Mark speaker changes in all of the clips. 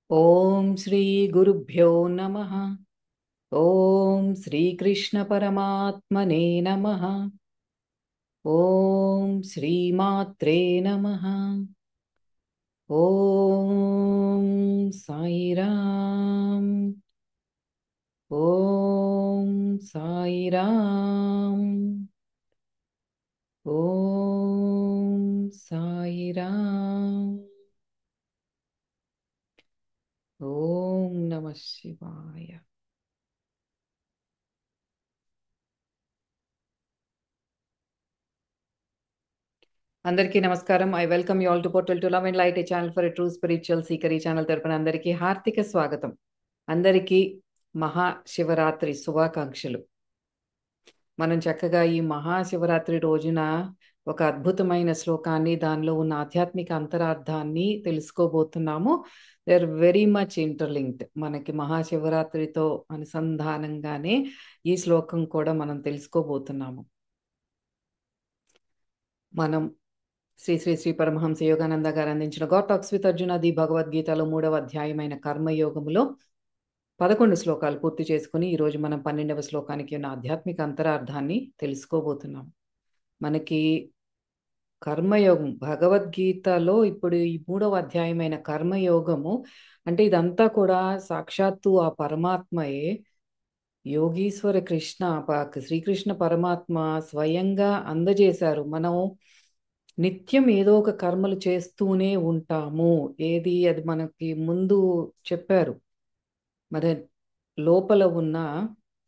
Speaker 1: ఓం శ్రీ గురుభ్యో నమః. ఓం శ్రీకృష్ణ పరమాత్మనే నమః. ఓం శ్రీమాత్రే నమః. ఓం సాయిరామ్. ఓం సాయిరామ్. ఓం సాయిరామ్. ఓం నమః శివాయ. అందరికీ నమస్కారం. I welcome you all to portal to love and light, A channel for a true spiritual seeker. ఈ ఛానల్ తరపున అందరికీ హార్దిక స్వాగతం. అందరికీ మహాశివరాత్రి శుభాకాంక్షలు. మనం చక్కగా ఈ మహాశివరాత్రి రోజున ఒక అద్భుతమైన శ్లోకాన్ని, దానిలో ఉన్న ఆధ్యాత్మిక అంతరార్థాన్ని తెలుసుకోబోతున్నాము. They are very much interlinked. మనకి మహాశివరాత్రితో అనుసంధానంగానే ఈ శ్లోకం కూడా మనం తెలుసుకోబోతున్నాము. మనం శ్రీ శ్రీ శ్రీ పరమహంస యోగానంద గారు అందించిన God talks with Arjuna the భగవద్గీతలో 3వ అధ్యాయమైన కర్మయోగములో 11 శ్లోకాలు పూర్తి చేసుకుని ఈరోజు మనం 12వ శ్లోకానికి ఉన్న ఆధ్యాత్మిక అంతరార్థాన్ని తెలుసుకోబోతున్నాం. మనకి కర్మయోగం భగవద్గీతలో ఇప్పుడు ఈ 3వ అధ్యాయమైన కర్మయోగము అంటే ఇదంతా కూడా సాక్షాత్తు ఆ పరమాత్మయే, యోగీశ్వర కృష్ణ శ్రీకృష్ణ పరమాత్మ స్వయంగా అందజేశారు. మనం నిత్యం ఏదో ఒక కర్మలు చేస్తూనే ఉంటాము. అది మనకి ముందు చెప్పారు. మరి లోపల ఉన్న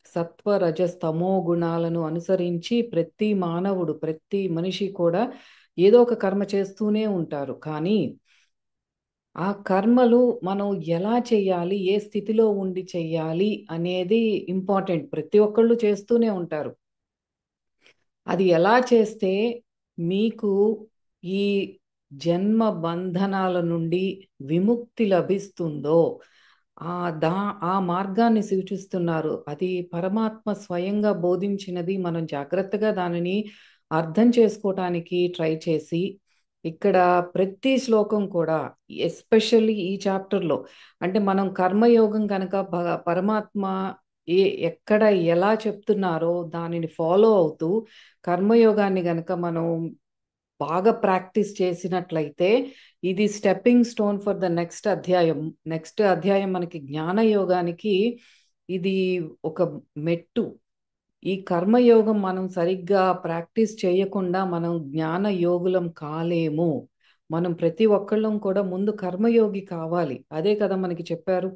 Speaker 1: సత్వ రజస్ తమో గుణాలను అనుసరించి ప్రతి మానవుడు, ప్రతి మనిషి కూడా ఏదో ఒక కర్మ చేస్తూనే ఉంటారు. కానీ ఆ కర్మలు మనం ఎలా చేయాలి, ఏ స్థితిలో ఉండి చేయాలి అనేది ఇంపార్టెంట్. ప్రతి ఒక్కళ్ళు చేస్తూనే ఉంటారు. అది ఎలా చేస్తే మీకు ఈ జన్మ బంధనాల నుండి విముక్తి లభిస్తుందో ఆ దా ఆ మార్గాన్ని సూచిస్తున్నారు. అది పరమాత్మ స్వయంగా బోధించినది. మనం జాగ్రత్తగా దానిని అర్థం చేసుకోవటానికి ట్రై చేసి, ఇక్కడ ప్రతి శ్లోకం కూడా ఎస్పెషల్లీ ఈ చాప్టర్లో అంటే మనం కర్మయోగం కనుక పరమాత్మ ఎక్కడ ఎలా చెప్తున్నారో దానిని ఫాలో అవుతూ కర్మయోగాన్ని గనక మనం బాగా ప్రాక్టీస్ చేసినట్లయితే ఇది stepping stone for the next అధ్యాయం. నెక్స్ట్ అధ్యాయం మనకి జ్ఞాన యోగానికి ఇది ఒక మెట్టు. ఈ కర్మయోగం మనం సరిగ్గా ప్రాక్టీస్ చేయకుండా మనం జ్ఞాన యోగులం కాలేము. మనం ప్రతి ఒక్కళ్ళం కూడా ముందు కర్మయోగి కావాలి. అదే కదా మనకి చెప్పారు.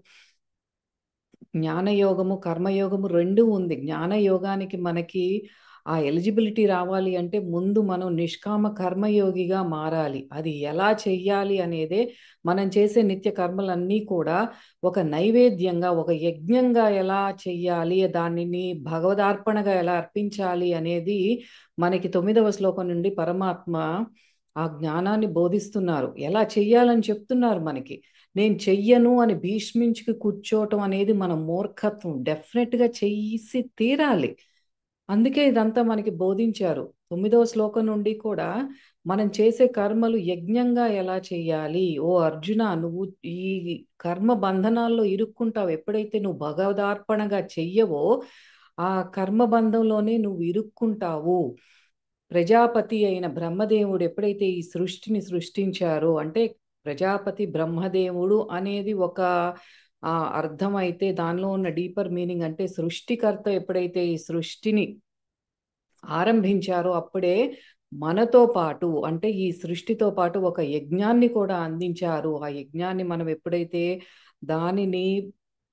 Speaker 1: జ్ఞానయోగము కర్మయోగము రెండు ఉంది. జ్ఞానయోగానికి మనకి ఆ ఎలిజిబిలిటీ రావాలి అంటే ముందు మనం నిష్కామ కర్మయోగిగా మారాలి. అది ఎలా చెయ్యాలి అనేదే మనం చేసే నిత్య కర్మలన్నీ కూడా ఒక నైవేద్యంగా, ఒక యజ్ఞంగా ఎలా చెయ్యాలి, దానిని భగవదార్పణగా ఎలా అర్పించాలి అనేది మనకి 9వ శ్లోకం నుండి పరమాత్మ ఆ జ్ఞానాన్ని బోధిస్తున్నారు. ఎలా చెయ్యాలని చెప్తున్నారు మనకి. నేను చెయ్యను అని భీష్మించుకు కూర్చోవటం అనేది మన మూర్ఖత్వం. డెఫినెట్గా చేసి తీరాలి. అందుకే ఇదంతా మనకి బోధించారు. 9వ శ్లోకం నుండి కూడా మనం చేసే కర్మలు యజ్ఞంగా ఎలా చెయ్యాలి. ఓ అర్జున, నువ్వు ఈ కర్మ బంధనాల్లో ఇరుక్కుంటావు. ఎప్పుడైతే నువ్వు భగవదార్పణగా చెయ్యవో ఆ కర్మ బంధంలోనే నువ్వు ఇరుక్కుంటావు. ప్రజాపతి అయిన బ్రహ్మదేవుడు ఎప్పుడైతే ఈ సృష్టిని సృష్టించారో, అంటే ప్రజాపతి బ్రహ్మదేవుడు అనేది ఒక అర్థం అయితే, దానిలో ఉన్న డీపర్ మీనింగ్ అంటే సృష్టికర్త ఎప్పుడైతే ఈ సృష్టిని ఆరంభించారో అప్పుడే మనతో పాటు అంటే ఈ సృష్టితో పాటు ఒక యజ్ఞాన్ని కూడా అందించారు. ఆ యజ్ఞాన్ని మనం ఎప్పుడైతే దానిని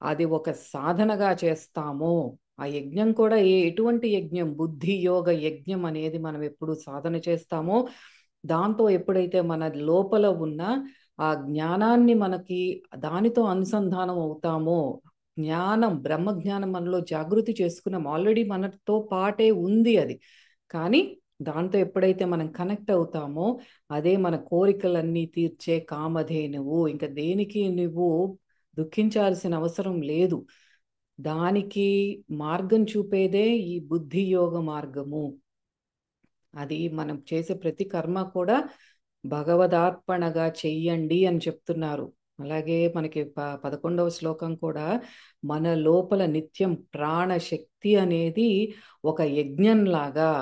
Speaker 1: అది ఒక సాధనగా చేస్తామో, ఆ యజ్ఞం కూడా ఎటువంటి యజ్ఞం, బుద్ధి యోగ యజ్ఞం అనేది మనం ఎప్పుడు సాధన చేస్తామో, దాంతో ఎప్పుడైతే మన లోపల ఉన్న ఆ జ్ఞానాన్ని మనకి దానితో అనుసంధానం అవుతామో, జ్ఞానం బ్రహ్మ జ్ఞానం మనలో జాగృతి చేసుకున్నాం. ఆల్రెడీ మనతో పాటే ఉంది అది. కానీ దాంతో ఎప్పుడైతే మనం కనెక్ట్ అవుతామో అదే మన కోరికలన్నీ తీర్చే కామధేనువు. ఇంకా దేనికి నువ్వు దుఃఖించాల్సిన అవసరం లేదు. దానికి మార్గం చూపేదే ఈ బుద్ధి యోగ మార్గము. అది మనం చేసే ప్రతి కర్మ కూడా భగవదార్పణగా చెయ్యండి అని చెప్తున్నారు. అలాగే మనకి 11వ శ్లోకం కూడా మన లోపల నిత్యం ప్రాణశక్తి అనేది ఒక యజ్ఞంలాగా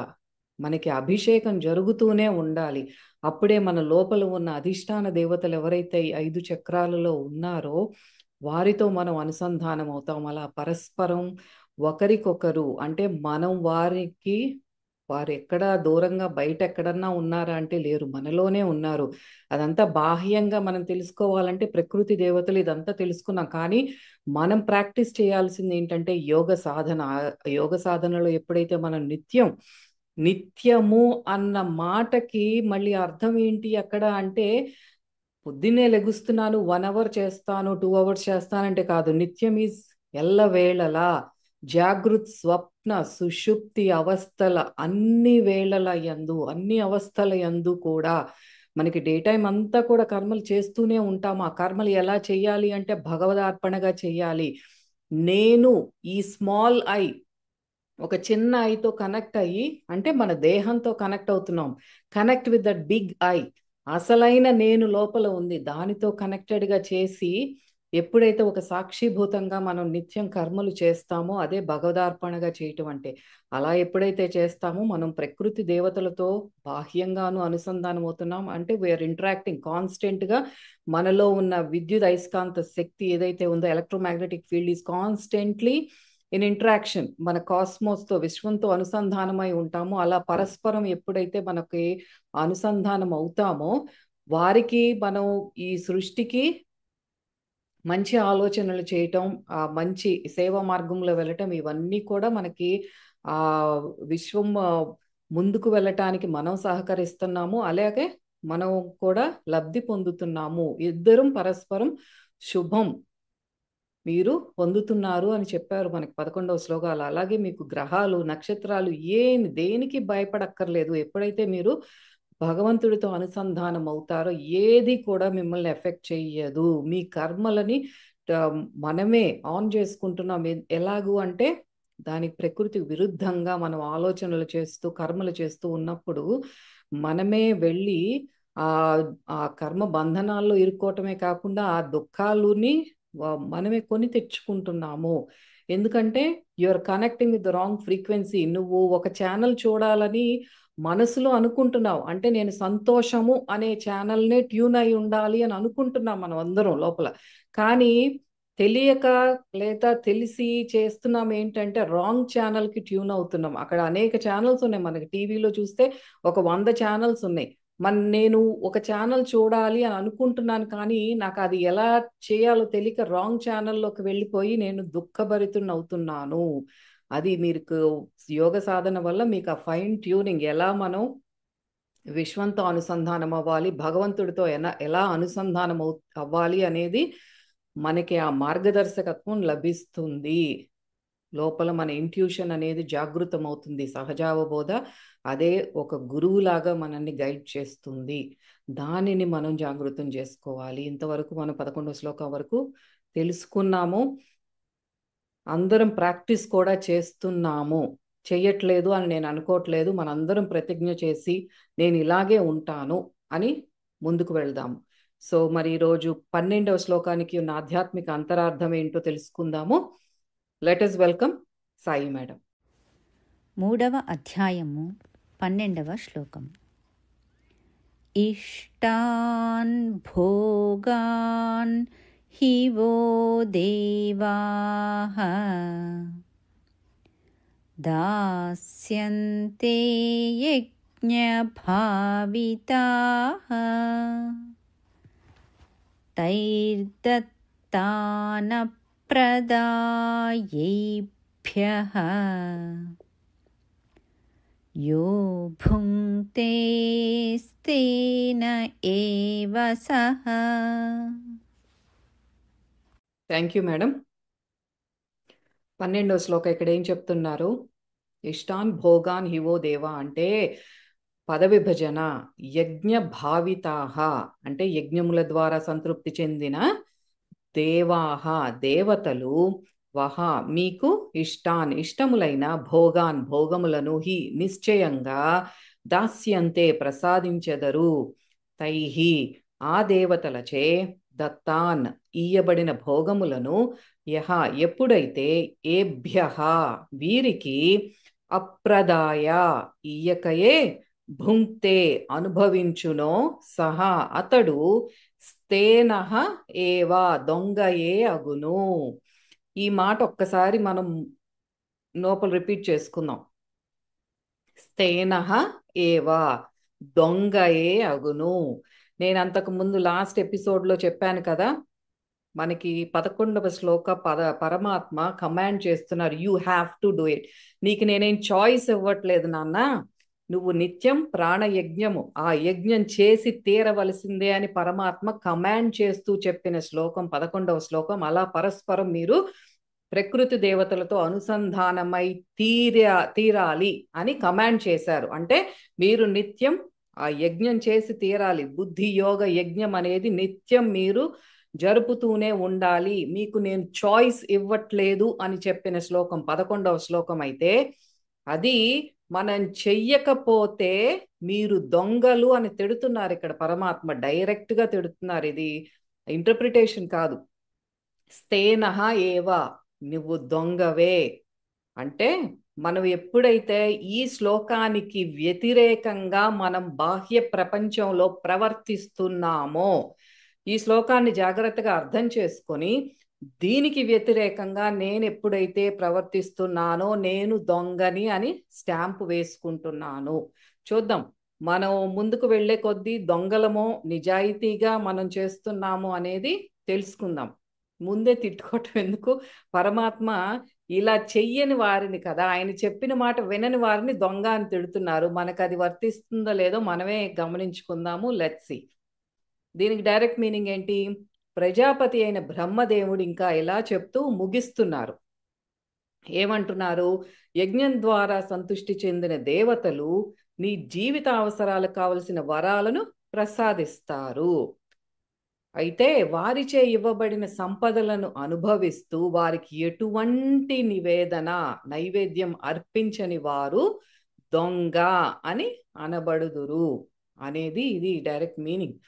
Speaker 1: మనకి అభిషేకం జరుగుతూనే ఉండాలి. అప్పుడే మన లోపల ఉన్న అధిష్టాన దేవతలు ఎవరైతే ఈ 5 చక్రాలలో ఉన్నారో వారితో మనం అనుసంధానం అవుతాం. అలా పరస్పరం ఒకరికొకరు అంటే మనం వారు ఎక్కడ దూరంగా బయట ఎక్కడన్నా ఉన్నారా అంటే లేరు, మనలోనే ఉన్నారు. అదంతా బాహ్యంగా మనం తెలుసుకోవాలంటే ప్రకృతి దేవతలు ఇదంతా తెలుసుకున్నాం. కానీ మనం ప్రాక్టీస్ చేయాల్సింది ఏంటంటే యోగ సాధన. యోగ సాధనలో ఎప్పుడైతే మనం నిత్యము అన్న మాటకి మళ్ళీ అర్థం ఏంటి అక్కడ అంటే పొద్దున్నే లెగుస్తున్నాను 1 అవర్ చేస్తాను 2 అవర్స్ చేస్తానంటే కాదు. నిత్యం ఈజ్ ఎల్లవేళలా జాగృత్ స్వప్న సుషుప్తి అవస్థల అన్ని అవస్థల యందు కూడా మనకి డే టైం అంతా కూడా కర్మలు చేస్తూనే ఉంటాము. ఆ కర్మలు ఎలా చేయాలి అంటే భగవదార్పణగా చేయాలి. నేను ఈ స్మాల్ ఐ ఒక చిన్న ఐతో కనెక్ట్ అయ్యి అంటే మన దేహంతో కనెక్ట్ అవుతున్నాం. Connect with that big I, అసలైన నేను లోపల ఉంది, దానితో కనెక్టెడ్గా చేసి ఎప్పుడైతే ఒక సాక్షిభూతంగా మనం నిత్యం కర్మలు చేస్తామో అదే భగవదార్పణగా చేయటం అంటే. అలా ఎప్పుడైతే చేస్తామో మనం ప్రకృతి దేవతలతో బాహ్యంగాను అనుసంధానం అవుతున్నాం. అంటే వీఆర్ ఇంటరాక్టింగ్ కాన్స్టెంట్గా. మనలో ఉన్న విద్యుత్ అయస్కాంత శక్తి ఏదైతే ఉందో electromagnetic field is constantly in interaction. మన కాస్మోస్తో విశ్వంతో అనుసంధానమై ఉంటామో అలా పరస్పరం ఎప్పుడైతే మనకి అనుసంధానం అవుతామో వారికి మనం ఈ సృష్టికి మంచి ఆలోచనలు చేయటం, ఆ మంచి సేవా మార్గంలో వెళ్ళటం, ఇవన్నీ కూడా మనకి ఆ విశ్వం ముందుకు వెళ్ళటానికి మనం సహకరిస్తున్నాము. అలాగే మనం కూడా లబ్ధి పొందుతున్నాము. ఇద్దరం పరస్పరం శుభం మీరు పొందుతున్నారు అని చెప్పారు మనకి 11వ శ్లోకాలు. అలాగే మీకు గ్రహాలు నక్షత్రాలు దేనికి భయపడక్కర్లేదు. ఎప్పుడైతే మీరు భగవంతుడితో అనుసంధానం అవుతారో ఏది కూడా మిమ్మల్ని ఎఫెక్ట్ చెయ్యదు. మీ కర్మలని మనమే ఆన్ చేసుకుంటున్నాం. ఎలాగూ అంటే దానికి ప్రకృతికి విరుద్ధంగా మనం ఆలోచనలు చేస్తూ కర్మలు చేస్తూ ఉన్నప్పుడు మనమే వెళ్ళి ఆ ఆ కర్మ బంధనాల్లో ఇరుక్కోవటమే కాకుండా ఆ దుఃఖాలుని మనమే కొని తెచ్చుకుంటున్నాము. ఎందుకంటే you are connecting with the wrong frequency. నువ్వు ఒక ఛానల్ చూడాలని మనసులో అనుకుంటున్నావు అంటే నేను సంతోషము అనే ఛానల్నే ట్యూన్ అయి ఉండాలి అని అనుకుంటున్నాం మనం అందరం లోపల. కానీ తెలియక లేదా తెలిసి చేస్తున్నాం ఏంటంటే రాంగ్ ఛానల్కి ట్యూన్ అవుతున్నాం. అక్కడ అనేక ఛానల్స్ ఉన్నాయి. మనకి టీవీలో చూస్తే ఒక 100 ఛానల్స్ ఉన్నాయి. నేను ఒక ఛానల్ చూడాలి అని అనుకుంటున్నాను కానీ నాకు అది ఎలా చేయాలో తెలియక రాంగ్ ఛానల్లోకి వెళ్ళిపోయి నేను దుఃఖభరితుని అవుతున్నాను. అది మీకు యోగ సాధన వల్ల మీకు ఆ ఫైన్ ట్యూనింగ్ ఎలా మనం విశ్వంతో అనుసంధానం అవ్వాలి, భగవంతుడితో ఎలా అనుసంధానం అవ్వాలి అనేది మనకి ఆ మార్గదర్శకత్వం లభిస్తుంది. లోపల మన ఇంట్యూషన్ అనేది జాగృతం అవుతుంది. సహజావబోధ అదే ఒక గురువులాగా మనల్ని గైడ్ చేస్తుంది. దానిని మనం జాగృతం చేసుకోవాలి. ఇంతవరకు మనం 11వ శ్లోకం వరకు తెలుసుకున్నాము. అందరం ప్రాక్టీస్ కూడా చేస్తున్నాము. చెయ్యట్లేదు అని నేను అనుకోవట్లేదు. మనందరం ప్రతిజ్ఞ చేసి నేను ఇలాగే ఉంటాను అని ముందుకు వెళ్దాము. సో మరి ఈరోజు 12వ శ్లోకానికి ఉన్న ఆధ్యాత్మిక అంతరార్థం ఏంటో తెలుసుకుందాము. Let us welcome Sai madam.
Speaker 2: 3వ అధ్యాయము 12వ శ్లోకం. ఇష్టాన్ భోగాన్ హి వో దేవాః దాస్యంతే యజ్ఞభావితాః తైర్దత్తాన ప్రదాయేభ్యః యో భుంక్తే స్తేన ఏవ సః.
Speaker 1: Thank you madam. 12వ శ్లోకం ఇక్కడ ఏం చెప్తున్నారు? ఇష్టాన్ భోగాన్ హివో దేవా అంటే పదవిభజన. యజ్ఞ భావితాహ అంటే యజ్ఞముల ద్వారా సంతృప్తి చెందిన దేవాహ దేవతలు వహ మీకు ఇష్టములైన భోగాన్ భోగములను నిశ్చయంగా దాస్యంతే ప్రసాదించెదరు. తైహి ఆ దేవతలచే దత్తాన్ ఇయ్యబడిన భోగములను యహ ఎప్పుడైతే ఏభ్యః వీరికి అప్రదాయ ఇయ్యకయే భుంక్తే అనుభవించునో సహా అతడు స్తేనః ఏవా దొంగయే అగును. ఈ మాట ఒక్కసారి మనం లోపల రిపీట్ చేసుకుందాం. స్తేనః ఏవా దొంగయే అగును. నేను అంతకు ముందు లాస్ట్ ఎపిసోడ్లో చెప్పాను కదా, మనకి 11వ శ్లోక పరమాత్మ కమాండ్ చేస్తున్నారు, you have to do it. నీకు నేనేం చాయిస్ ఇవ్వట్లేదు నాన్న, నువ్వు నిత్యం ప్రాణయజ్ఞము ఆ యజ్ఞం చేసి తీరవలసిందే అని పరమాత్మ కమాండ్ చేస్తూ చెప్పిన శ్లోకం 11వ శ్లోకం. అలా పరస్పరం మీరు ప్రకృతి దేవతలతో అనుసంధానమై తీరాలి అని కమాండ్ చేశారు. అంటే మీరు నిత్యం ఆ యజ్ఞం చేసి తీరాలి. బుద్ధి యోగ యజ్ఞం అనేది నిత్యం మీరు జరుపుతూనే ఉండాలి, మీకు నేను చాయిస్ ఇవ్వట్లేదు అని చెప్పిన శ్లోకం 11వ శ్లోకం. అయితే అది మనం చెయ్యకపోతే మీరు దొంగలు అని తిడుతున్నారు ఇక్కడ పరమాత్మ, డైరెక్ట్ గా తిడుతున్నారు, ఇది ఇంటర్ప్రిటేషన్ కాదు. స్తేనః ఏవా నువ్వు దొంగవే అంటే మనం ఎప్పుడైతే ఈ శ్లోకానికి వ్యతిరేకంగా మనం బాహ్య ప్రపంచంలో ప్రవర్తిస్తున్నామో, ఈ శ్లోకాన్ని జాగ్రత్తగా అర్థం చేసుకొని దీనికి వ్యతిరేకంగా నేను ఎప్పుడైతే ప్రవర్తిస్తున్నానో నేను దొంగని అని స్టాంపు వేసుకుంటున్నాను. చూద్దాం, మనం ముందుకు వెళ్ళే కొద్దీ దొంగలమో నిజాయితీగా మనం చేస్తున్నాము అనేది తెలుసుకుందాం. ముందే తిట్టుకోవటం ఎందుకు, పరమాత్మ ఇలా చెయ్యని వారిని కదా, ఆయన చెప్పిన మాట వినని వారిని దొంగ అని తిడుతున్నారు. మనకు అది వర్తిస్తుందో లేదో మనమే గమనించుకుందాము. Let's see. దీనికి డైరెక్ట్ మీనింగ్ ఏంటి? ప్రజాపతి అయిన బ్రహ్మదేవుడు ఇంకా ఇలా చెప్తూ ముగిస్తున్నారు. ఏమంటున్నారు? యజ్ఞం ద్వారా సంతుష్టి చెందిన దేవతలు నీ జీవిత అవసరాలకు కావలసిన వరాలను ప్రసాదిస్తారు. అయితే వారిచే ఇవ్వబడిన సంపదలను అనుభవిస్తూ వారికి ఎటువంటి నైవేద్యం అర్పించని వారు దొంగ అని అనబడుదురు అనేది ఇది డైరెక్ట్ మీనింగ్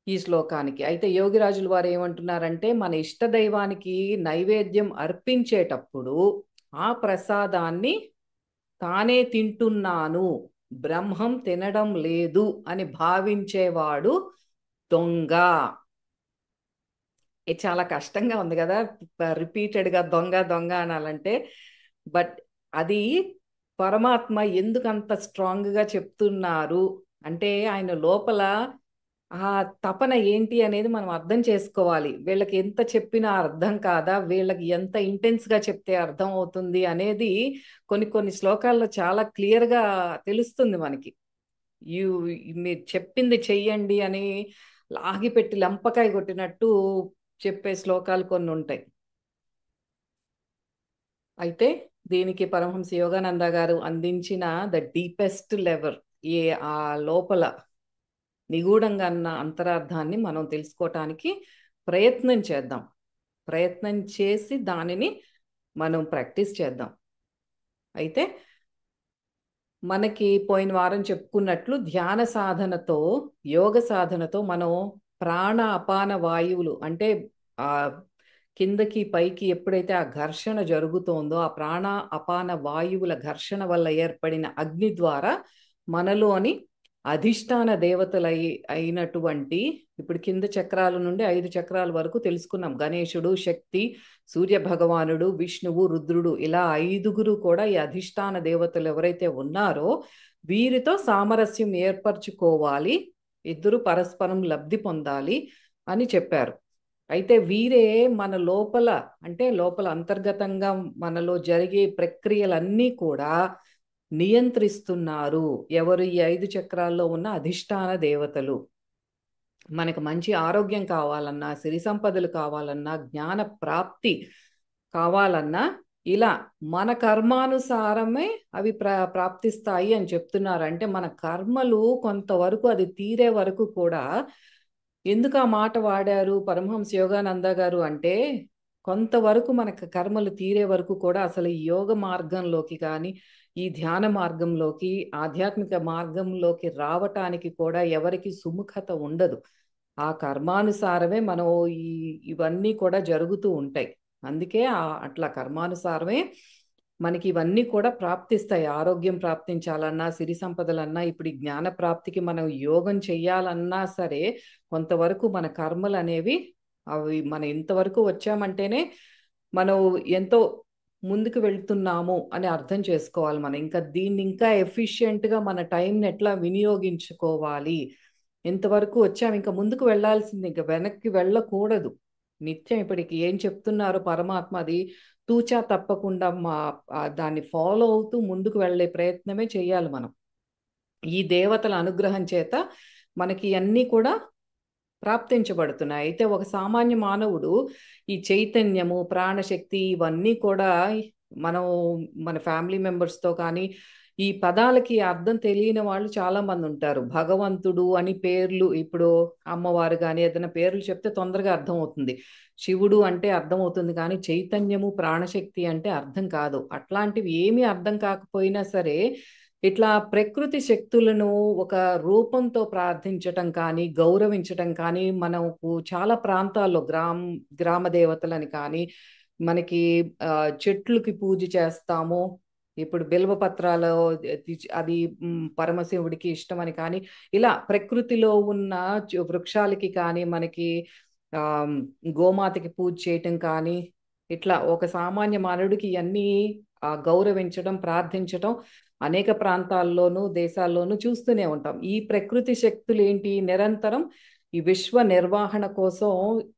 Speaker 1: ఈ శ్లోకానికి. అయితే యోగిరాజుల వారు ఏమంటున్నారంటే, మన ఇష్ట దైవానికి నైవేద్యం అర్పించేటప్పుడు ఆ ప్రసాదాన్ని తానే తింటున్నాను, బ్రహ్మం తినడం లేదు అని భావించేవాడు దొంగ. ఇది చాలా కష్టంగా ఉంది కదా రిపీటెడ్గా దొంగ దొంగ అనాలంటే. బట్ అది పరమాత్మ ఎందుకు అంత స్ట్రాంగ్గా చెప్తున్నారు అంటే ఆయన లోపల ఆ తపన ఏంటి అనేది మనం అర్థం చేసుకోవాలి. వీళ్ళకి ఎంత చెప్పినా అర్థం కాదా, వీళ్ళకి ఎంత ఇంటెన్స్గా చెప్తే అర్థం అవుతుంది అనేది కొన్ని కొన్ని శ్లోకాల్లో చాలా క్లియర్గా తెలుస్తుంది మనకి. మీరు చెప్పింది చెయ్యండి అని లాగిపెట్టి లంపకాయ కొట్టినట్టు చెప్పే శ్లోకాలు కొన్ని ఉంటాయి. అయితే దీనికి పరమహంస యోగానంద గారు అందించిన ద డీపెస్ట్ లెవెల్, ఆ లోపల నిగూఢంగా అన్న అంతరార్థాన్ని మనం తెలుసుకోవటానికి ప్రయత్నం చేద్దాం. ప్రయత్నం చేసి దానిని మనం ప్రాక్టీస్ చేద్దాం. అయితే మనకి పోయిన వారం చెప్పుకున్నట్లు ధ్యాన సాధనతో యోగ సాధనతో మనం ప్రాణ అపాన వాయువులు అంటే ఆ కిందకి పైకి ఎప్పుడైతే ఆ ఘర్షణ జరుగుతోందో ఆ ప్రాణ అపాన వాయువుల ఘర్షణ వల్ల ఏర్పడిన అగ్ని ద్వారా మనలోని అధిష్టాన అయినటువంటి ఇప్పుడు కింద చక్రాల నుండి 5 చక్రాల వరకు తెలుసుకున్నాం. గణేశుడు, శక్తి, సూర్య భగవానుడు, విష్ణువు, రుద్రుడు, ఇలా 5గురు కూడా ఈ అధిష్టాన దేవతలు ఎవరైతే ఉన్నారో వీరితో సామరస్యం ఏర్పరచుకోవాలి, ఇద్దరు పరస్పరం లబ్ధి పొందాలి అని చెప్పారు. అయితే వీరే మన లోపల అంటే లోపల అంతర్గతంగా మనలో జరిగే ప్రక్రియలన్నీ కూడా నియంత్రిస్తున్నారు. ఎవరు? ఈ 5 చక్రాల్లో ఉన్న అధిష్టాన దేవతలు. మనకు మంచి ఆరోగ్యం కావాలన్నా, సిరి సంపదలు కావాలన్నా, జ్ఞాన ప్రాప్తి కావాలన్నా ఇలా మన కర్మానుసారమే అవి ప్రాప్తిస్తాయి అని చెప్తున్నారు. అంటే మన కర్మలు కొంతవరకు అది తీరే వరకు కూడా. ఎందుకు ఆ మాట వాడారు పరమహంస యోగానంద గారు అంటే, కొంతవరకు మనకు కర్మలు తీరే వరకు కూడా అసలు ఈ యోగ మార్గంలోకి కానీ ఈ ధ్యాన మార్గంలోకి ఆధ్యాత్మిక మార్గంలోకి రావటానికి కూడా ఎవరికి సుముఖత ఉండదు. ఆ కర్మానుసారమే మనం ఇవన్నీ కూడా జరుగుతూ ఉంటాయి. అందుకే అట్లా కర్మానుసారమే మనకి ఇవన్నీ కూడా ప్రాప్తిస్తాయి. ఆరోగ్యం ప్రాప్తించాలన్నా, సిరి సంపదలన్నా, ఇప్పుడు ఈ జ్ఞాన ప్రాప్తికి మనం యోగం చెయ్యాలన్నా సరే కొంతవరకు మన కర్మలు అనేవి అవి మనం ఇంతవరకు వచ్చామంటేనే మనం ఎంతో ముందుకు వెళ్తున్నాము అని అర్థం చేసుకోవాలి. మనం ఇంకా దీన్ని ఇంకా ఎఫిషియెంట్గా మన టైంని ఎట్లా వినియోగించుకోవాలి. ఇంతవరకు వచ్చాము, ఇంకా ముందుకు వెళ్ళాల్సింది, ఇంకా వెనక్కి వెళ్ళకూడదు. నిత్యం ఇప్పటికి ఏం చెప్తున్నారో పరమాత్మ అది తూచా తప్పకుండా దాన్ని ఫాలో అవుతూ ముందుకు వెళ్ళే ప్రయత్నమే చేయాలి మనం. ఈ దేవతల అనుగ్రహం చేత మనకి అన్నీ కూడా ప్రాప్తించబడుతున్నాయి. అయితే ఒక సామాన్య మానవుడు ఈ చైతన్యము, ప్రాణశక్తి ఇవన్నీ కూడా మనం మన ఫ్యామిలీ మెంబర్స్తో కానీ ఈ పదాలకి అర్థం తెలియని వాళ్ళు చాలా మంది ఉంటారు. భగవంతుడు అని పేర్లు, ఇప్పుడు అమ్మవారు కానీ ఏదైనా పేర్లు చెప్తే తొందరగా అర్థం అవుతుంది. శివుడు అంటే అర్థం అవుతుంది, కానీ చైతన్యము, ప్రాణశక్తి అంటే అర్థం కాదు. అట్లాంటివి ఏమీ అర్థం కాకపోయినా సరే ఇట్లా ప్రకృతి శక్తులను ఒక రూపంతో ప్రార్థించటం కానీ, గౌరవించటం కానీ, మనకు చాలా ప్రాంతాల్లో గ్రామ దేవతలని కానీ, మనకి చెట్లుకి పూజ చేస్తాము. ఇప్పుడు బిల్వ పత్రాలు అది పరమశివుడికి ఇష్టమని కానీ, ఇలా ప్రకృతిలో ఉన్న వృక్షాలకి కానీ, మనకి ఆ గోమాతకి పూజ చేయటం కానీ, ఇట్లా ఒక సామాన్య మానవుడికి ఇవన్నీ గౌరవించడం, ప్రార్థించటం అనేక ప్రాంతాల్లోనూ దేశాల్లోనూ చూస్తూనే ఉంటాం. ఈ ప్రకృతి శక్తులు ఏంటి, నిరంతరం ఈ విశ్వ నిర్వహణ కోసం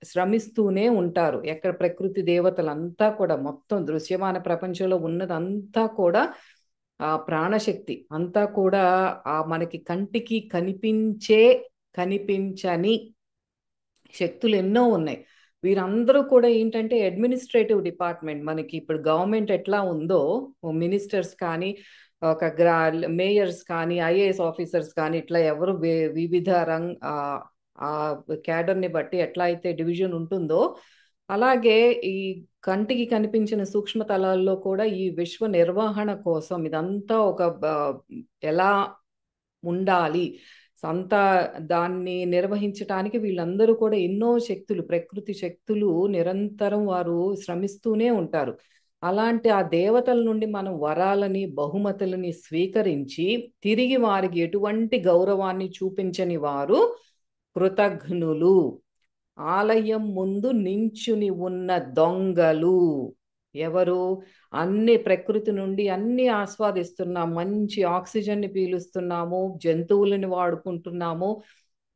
Speaker 1: శ్రమిస్తూనే ఉంటారు. ఎక్కడ ప్రకృతి దేవతలంతా కూడా మొత్తం దృశ్యమాన ప్రపంచంలో ఉన్నదంతా కూడా ఆ ప్రాణశక్తి అంతా కూడా మనకి కంటికి కనిపించని శక్తులు ఎన్నో ఉన్నాయి. వీరందరూ కూడా ఏంటంటే అడ్మినిస్ట్రేటివ్ డిపార్ట్మెంట్, మనకి ఇప్పుడు గవర్నమెంట్ ఎట్లా ఉందో మినిస్టర్స్ కానీ, ఒక మేయర్స్ కానీ, ఐఏఎస్ ఆఫీసర్స్ కానీ, ఇట్లా ఎవరు వివిధ ఆ క్యాడర్ని బట్టి ఎట్లా అయితే డివిజన్ ఉంటుందో, అలాగే ఈ కంటికి కనిపించిన సూక్ష్మ తలాల్లో కూడా ఈ విశ్వ నిర్వహణ కోసం ఇదంతా ఒక ఎలా ఉండాలి సంతా దాన్ని నిర్వహించటానికి వీళ్ళందరూ కూడా ఎన్నో శక్తులు, ప్రకృతి శక్తులు నిరంతరం వారు శ్రమిస్తూనే ఉంటారు. అలాంటి ఆ దేవతల నుండి మనం వరాలని, బహుమతులని స్వీకరించి తిరిగి వారికి ఎటువంటి గౌరవాన్ని చూపించని వారు కృతఘ్నులు. ఆలయం ముందు నించుని ఉన్న దొంగలు. ఎవరు? అన్ని ప్రకృతి నుండి అన్ని ఆస్వాదిస్తున్నాం, మంచి ఆక్సిజన్ని పీలుస్తున్నాము, జంతువులని వాడుకుంటున్నాము,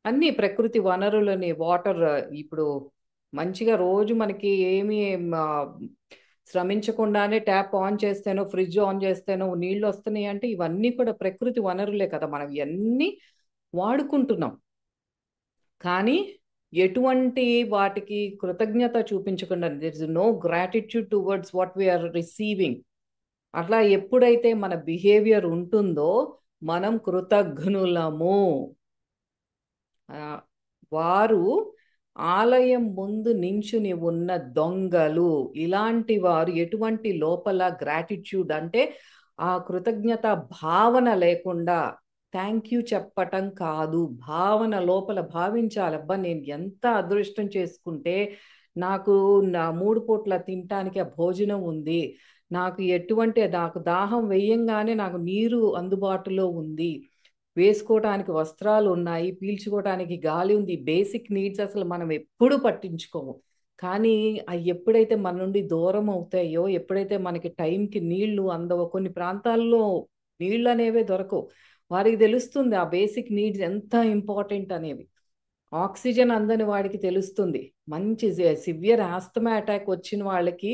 Speaker 1: అన్ని ప్రకృతి వనరులని, వాటర్ ఇప్పుడు మంచిగా రోజు మనకి ఏమి శ్రమించకుండానే ట్యాప్ ఆన్ చేస్తేనో, ఫ్రిడ్జ్ ఆన్ చేస్తేనో నీళ్ళు వస్తున్నాయి అంటే ఇవన్నీ కూడా ప్రకృతి వనరులే కదా, మనం ఇవన్నీ వాడుకుంటున్నాం. కానీ ఎటువంటి వాటికి కృతజ్ఞత చూపించకుండా, there is no gratitude towards what we are receiving. అట్లా ఎప్పుడైతే మన బిహేవియర్ ఉంటుందో మనం కృతజ్ఞులము. వారు ఆలయం ముందు నించుని ఉన్న దొంగలు. ఇలాంటి వారు ఎటువంటి లోపల గ్రాటిట్యూడ్ అంటే ఆ కృతజ్ఞత భావన లేకుండా, థ్యాంక్ యూ చెప్పటం కాదు, భావన లోపల భావించాలి. అబ్బా నేను ఎంత అదృష్టం చేసుకుంటే నాకు నా 3 పూట్ల తినటానికి ఆ భోజనం ఉంది, నాకు దాహం వేయంగానే నాకు నీరు అందుబాటులో ఉంది, వేసుకోవటానికి వస్త్రాలు ఉన్నాయి, పీల్చుకోవటానికి గాలి ఉంది. బేసిక్ నీడ్స్ అసలు మనం ఎప్పుడు పట్టించుకోము. కానీ అవి ఎప్పుడైతే మన నుండి దూరం అవుతాయో, ఎప్పుడైతే మనకి టైంకి నీళ్లు అందవో, కొన్ని ప్రాంతాల్లో నీళ్ళు అనేవే దొరకవు, వారికి తెలుస్తుంది ఆ బేసిక్ నీడ్స్ ఎంత ఇంపార్టెంట్ అనేవి. ఆక్సిజన్ అందని వాడికి తెలుస్తుంది. మంచి సివియర్ ఆస్తమా అటాక్ వచ్చిన వాళ్ళకి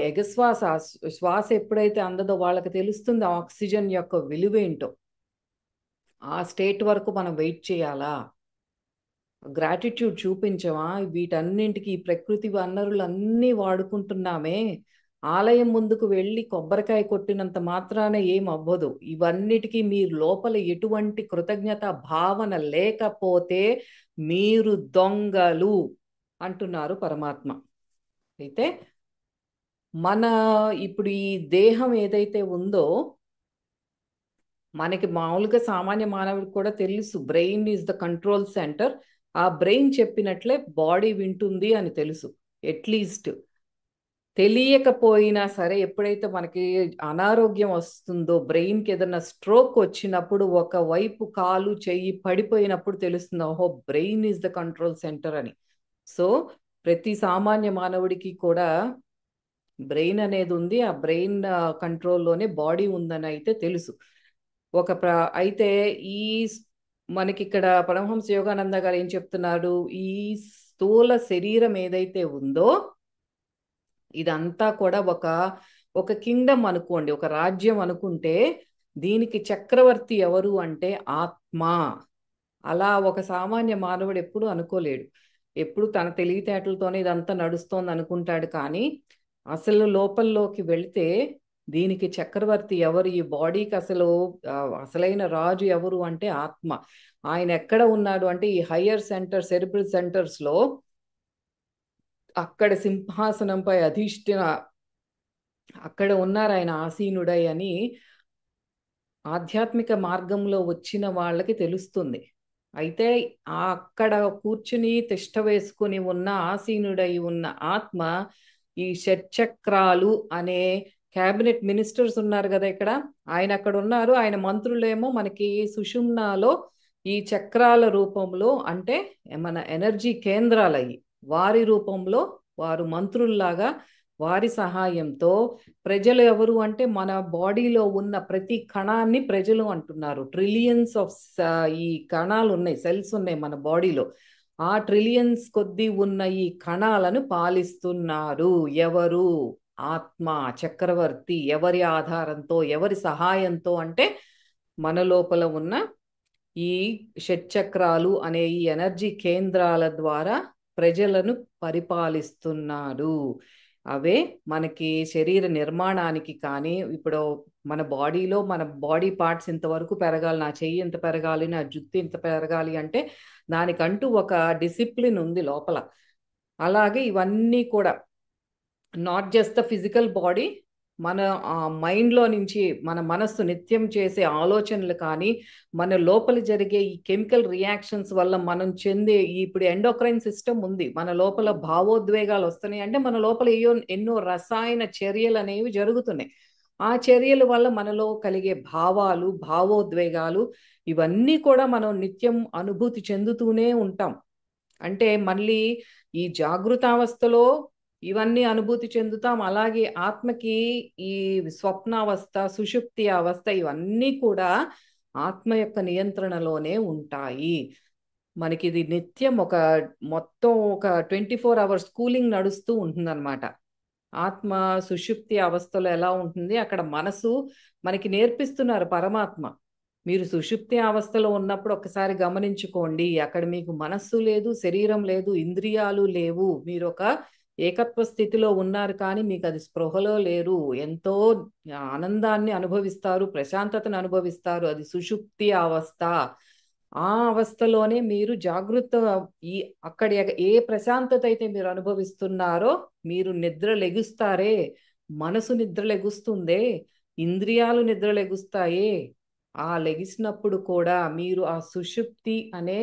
Speaker 1: ఎగశ్వాస శ్వాస ఎప్పుడైతే అందదో వాళ్ళకి తెలుస్తుంది ఆక్సిజన్ యొక్క విలువేంటో. ఆ స్టేట్ వరకు మనం వెయిట్ చేయాలా? గ్రాటిట్యూడ్ చూపించమా? వీటన్నింటికి ప్రకృతి వనరులన్నీ వాడుకుంటున్నామే, ఆలయం ముందుకు వెళ్ళి కొబ్బరికాయ కొట్టినంత మాత్రాన ఏం అవ్వదు. ఇవన్నిటికీ మీరు లోపల ఎటువంటి కృతజ్ఞత భావన లేకపోతే మీరు దొంగలు అంటున్నారు పరమాత్మ. అయితే ఇప్పుడు ఈ దేహం ఏదైతే ఉందో, మనకి మామూలుగా సామాన్య మానవుడికి కూడా తెలుసు brain is the control centre, ఆ బ్రెయిన్ చెప్పినట్లే బాడీ వింటుంది అని తెలుసు. అట్లీస్ట్ తెలియకపోయినా సరే ఎప్పుడైతే మనకి అనారోగ్యం వస్తుందో, బ్రెయిన్కి ఏదైనా స్ట్రోక్ వచ్చినప్పుడు ఒక వైపు కాలు చెయ్యి పడిపోయినప్పుడు తెలుస్తుంది, ఓహో brain is the control centre అని. సో ప్రతి సామాన్య మానవుడికి కూడా బ్రెయిన్ అనేది ఉంది. ఆ బ్రెయిన్ కంట్రోల్లోనే బాడీ ఉందని అయితే తెలుసు. అయితే ఈ మనకి ఇక్కడ పరమహంస యోగానంద గారు ఏం చెప్తున్నారు, ఈ స్థూల శరీరం ఏదైతే ఉందో ఇదంతా కూడా ఒక కింగ్డమ్ అనుకోండి, ఒక రాజ్యం అనుకుంటే దీనికి చక్రవర్తి ఎవరు అంటే ఆత్మ. అలా ఒక సామాన్య మానవుడు ఎప్పుడు అనుకోలేడు. ఎప్పుడు తన తెలివితేటలతోనే ఇదంతా నడుస్తోంది అనుకుంటాడు. కానీ అసలు లోపల్లోకి వెళితే దీనికి చక్రవర్తి ఎవరు, ఈ బాడీకి అసలైన రాజు ఎవరు అంటే ఆత్మ. ఆయన ఎక్కడ ఉన్నాడు అంటే ఈ హయ్యర్ సెంటర్, సెరిబ్రల్ సెంటర్స్ లో, అక్కడ సింహాసనంపై అక్కడ ఉన్నారు ఆయన ఆసీనుడై అని ఆధ్యాత్మిక మార్గంలో వచ్చిన వాళ్ళకి తెలుస్తుంది. అయితే అక్కడ కూర్చుని తిష్ట వేసుకుని ఉన్న ఆసీనుడై ఉన్న ఆత్మ ఈ షట్చక్రాలు అనే క్యాబినెట్ మినిస్టర్స్ ఉన్నారు కదా ఇక్కడ, ఆయన అక్కడ ఉన్నారు. ఆయన మంత్రులేమో మనకి సుషుమ్నాలో ఈ చక్రాల రూపంలో, అంటే మన ఎనర్జీ కేంద్రాలయ్యి వారి రూపంలో వారు మంత్రుల్లాగా వారి సహాయంతో ప్రజలు ఎవరు అంటే మన బాడీలో ఉన్న ప్రతి కణాన్ని ప్రజలు అంటున్నారు. ట్రిలియన్స్ ఆఫ్ ఈ కణాలు ఉన్నాయి, సెల్స్ ఉన్నాయి మన బాడీలో. ఆ ట్రిలియన్స్ కొద్దీ ఉన్న ఈ కణాలను పాలిస్తున్నారు ఎవరు? ఆత్మ, చక్రవర్తి. ఎవరి ఆధారంతో, ఎవరి సహాయంతో అంటే మన లోపల ఉన్న ఈ షట్చక్రాలు అనే ఈ ఎనర్జీ కేంద్రాల ద్వారా ప్రజలను పరిపాలిస్తున్నాడు. అవే మనకి శరీర నిర్మాణానికి కానీ, ఇప్పుడు మన బాడీలో మన బాడీ పార్ట్స్ ఇంతవరకు పెరగాలి, నా చెయ్యి ఇంత పెరగాలి, నా జుట్టు ఇంత పెరగాలి అంటే దానికంటూ ఒక డిసిప్లిన్ ఉంది లోపల. అలాగే ఇవన్నీ కూడా not just the physical body, మన మైండ్లో నుంచి మన మనస్సు నిత్యం చేసే ఆలోచనలు కానీ, మన లోపల జరిగే ఈ కెమికల్ రియాక్షన్స్ వల్ల మనం చెందే ఇప్పుడు ఎండోక్రైన్ సిస్టమ్ ఉంది మన లోపల. భావోద్వేగాలు వస్తున్నాయి అంటే మన లోపల ఎన్నో రసాయన చర్యలు అనేవి జరుగుతున్నాయి. ఆ చర్యల వల్ల మనలో కలిగే భావాలు, భావోద్వేగాలు ఇవన్నీ కూడా మనం నిత్యం అనుభూతి చెందుతూనే ఉంటాం. అంటే మళ్ళీ ఈ జాగృతావస్థలో ఇవన్నీ అనుభూతి చెందుతాం. అలాగే ఆత్మకి ఈ స్వప్నావస్థ, సుషుప్తి అవస్థ ఇవన్నీ కూడా ఆత్మ యొక్క నియంత్రణలోనే ఉంటాయి. మనకి ఇది నిత్యం మొత్తం ఒక 24 hours కూలింగ్ నడుస్తూ ఉంటుందన్నమాట. ఆత్మ సుషుప్తి అవస్థలో ఎలా ఉంటుంది, అక్కడ మనసు మనకి నేర్పిస్తున్నారు పరమాత్మ. మీరు సుషుప్తి అవస్థలో ఉన్నప్పుడు ఒకసారి గమనించుకోండి, అక్కడ మీకు మనస్సు లేదు, శరీరం లేదు, ఇంద్రియాలు లేవు. మీరు ఒక ఏకత్వ స్థితిలో ఉన్నారు, కానీ మీకు అది స్పృహలో లేరు. ఎంతో ఆనందాన్ని అనుభవిస్తారు, ప్రశాంతతను అనుభవిస్తారు. అది సుషుప్తి అవస్థ. ఆ అవస్థలోనే మీరు జాగృత ఈ అక్కడ ఏ ప్రశాంతత అయితే మీరు అనుభవిస్తున్నారో, మీరు నిద్ర లెగుస్తారే, మనసు నిద్ర లెగుస్తుందే, ఇంద్రియాలు నిద్ర లెగుస్తాయే, ఆ లెగిసినప్పుడు కూడా మీరు ఆ సుషుప్తి అనే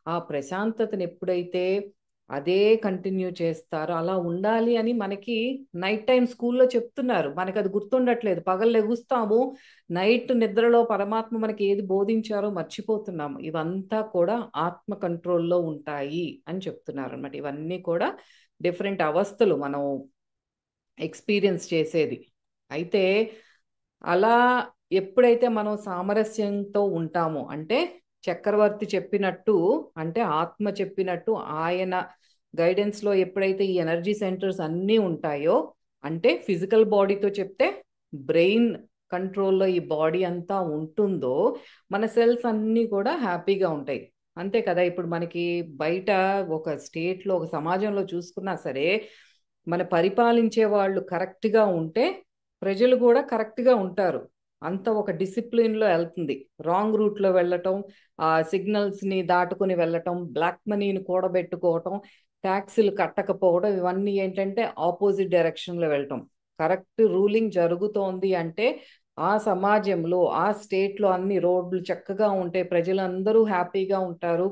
Speaker 1: ఆ ప్రశాంతతను ఎప్పుడైతే అదే కంటిన్యూ చేస్తారో, అలా ఉండాలి అని మనకి నైట్ టైం స్కూల్లో చెప్తున్నారు. మనకు అది గుర్తుండట్లేదు. పగలు లెగుస్తాము, నైట్ నిద్రలో పరమాత్మ మనకి ఏది బోధించారో మర్చిపోతున్నాము. ఇవంతా కూడా ఆత్మ కంట్రోల్లో ఉంటాయి అని చెప్తున్నారు అన్నమాట. ఇవన్నీ కూడా డిఫరెంట్ అవస్థలు మనం ఎక్స్పీరియన్స్ చేసేది. అయితే అలా ఎప్పుడైతే మనం సామరస్యంతో ఉంటామో, అంటే చక్రవర్తి చెప్పినట్టు, అంటే ఆత్మ చెప్పినట్టు ఆయన గైడెన్స్లో ఎప్పుడైతే ఈ ఎనర్జీ సెంటర్స్ అన్నీ ఉంటాయో, అంటే ఫిజికల్ బాడీతో చెప్తే బ్రెయిన్ కంట్రోల్లో ఈ బాడీ అంతా ఉంటుందో, మన సెల్స్ అన్నీ కూడా హ్యాపీగా ఉంటాయి. అంతే కదా. ఇప్పుడు మనకి బయట ఒక స్టేట్లో, ఒక సమాజంలో చూసుకున్నా సరే, మన పరిపాలించే వాళ్ళు కరెక్ట్గా ఉంటే ప్రజలు కూడా కరెక్ట్గా ఉంటారు. అంత ఒక డిసిప్లిన్లో వెళ్తుంది. రాంగ్ రూట్లో వెళ్ళటం, ఆ సిగ్నల్స్ని దాటుకుని వెళ్ళటం, బ్లాక్ మనీని కూడబెట్టుకోవటం, ట్యాక్సులు కట్టకపోవడం, ఇవన్నీ ఏంటంటే ఆపోజిట్ డైరెక్షన్లో వెళ్ళటం. కరెక్ట్ రూలింగ్ జరుగుతోంది అంటే ఆ సమాజంలో, ఆ స్టేట్లో అన్ని రోడ్లు చక్కగా ఉంటే ప్రజలందరూ హ్యాపీగా ఉంటారు.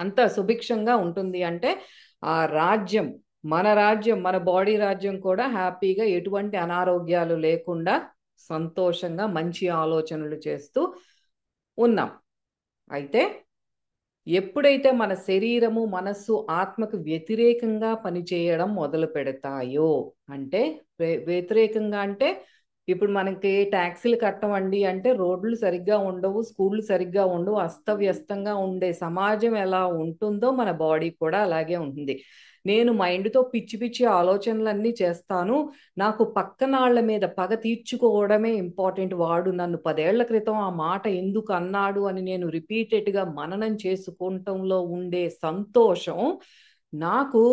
Speaker 1: అంత సుభిక్షంగా ఉంటుంది. అంటే ఆ రాజ్యం, మన బాడీ రాజ్యం కూడా హ్యాపీగా ఎటువంటి అనారోగ్యాలు లేకుండా సంతోషంగా మంచి ఆలోచనలు చేస్తూ ఉన్నాం. అయితే ఎప్పుడైతే మన శరీరము, మనస్సు, ఆత్మకు వ్యతిరేకంగా పనిచేయడం మొదలు పెడతాయో, అంటే వ్యతిరేకంగా అంటే ఇప్పుడు మనకి ట్యాక్సీలు కట్టమండి అంటే రోడ్లు సరిగ్గా ఉండవు, స్కూళ్ళు సరిగ్గా ఉండవు, అస్తవ్యస్తంగా ఉండే సమాజం ఎలా ఉంటుందో మన బాడీ కూడా అలాగే ఉంటుంది. నేను మైండ్తో పిచ్చి పిచ్చి ఆలోచనలన్నీ చేస్తాను, నాకు పక్కనాళ్ల మీద పగ తీర్చుకోవడమే ఇంపార్టెంట్, వాడు నన్ను 10 ఏళ్ల క్రితం ఆ మాట ఎందుకు అన్నాడు అని నేను రిపీటెడ్గా మననం చేసుకుంటంలో ఉండే సంతోషం నాకు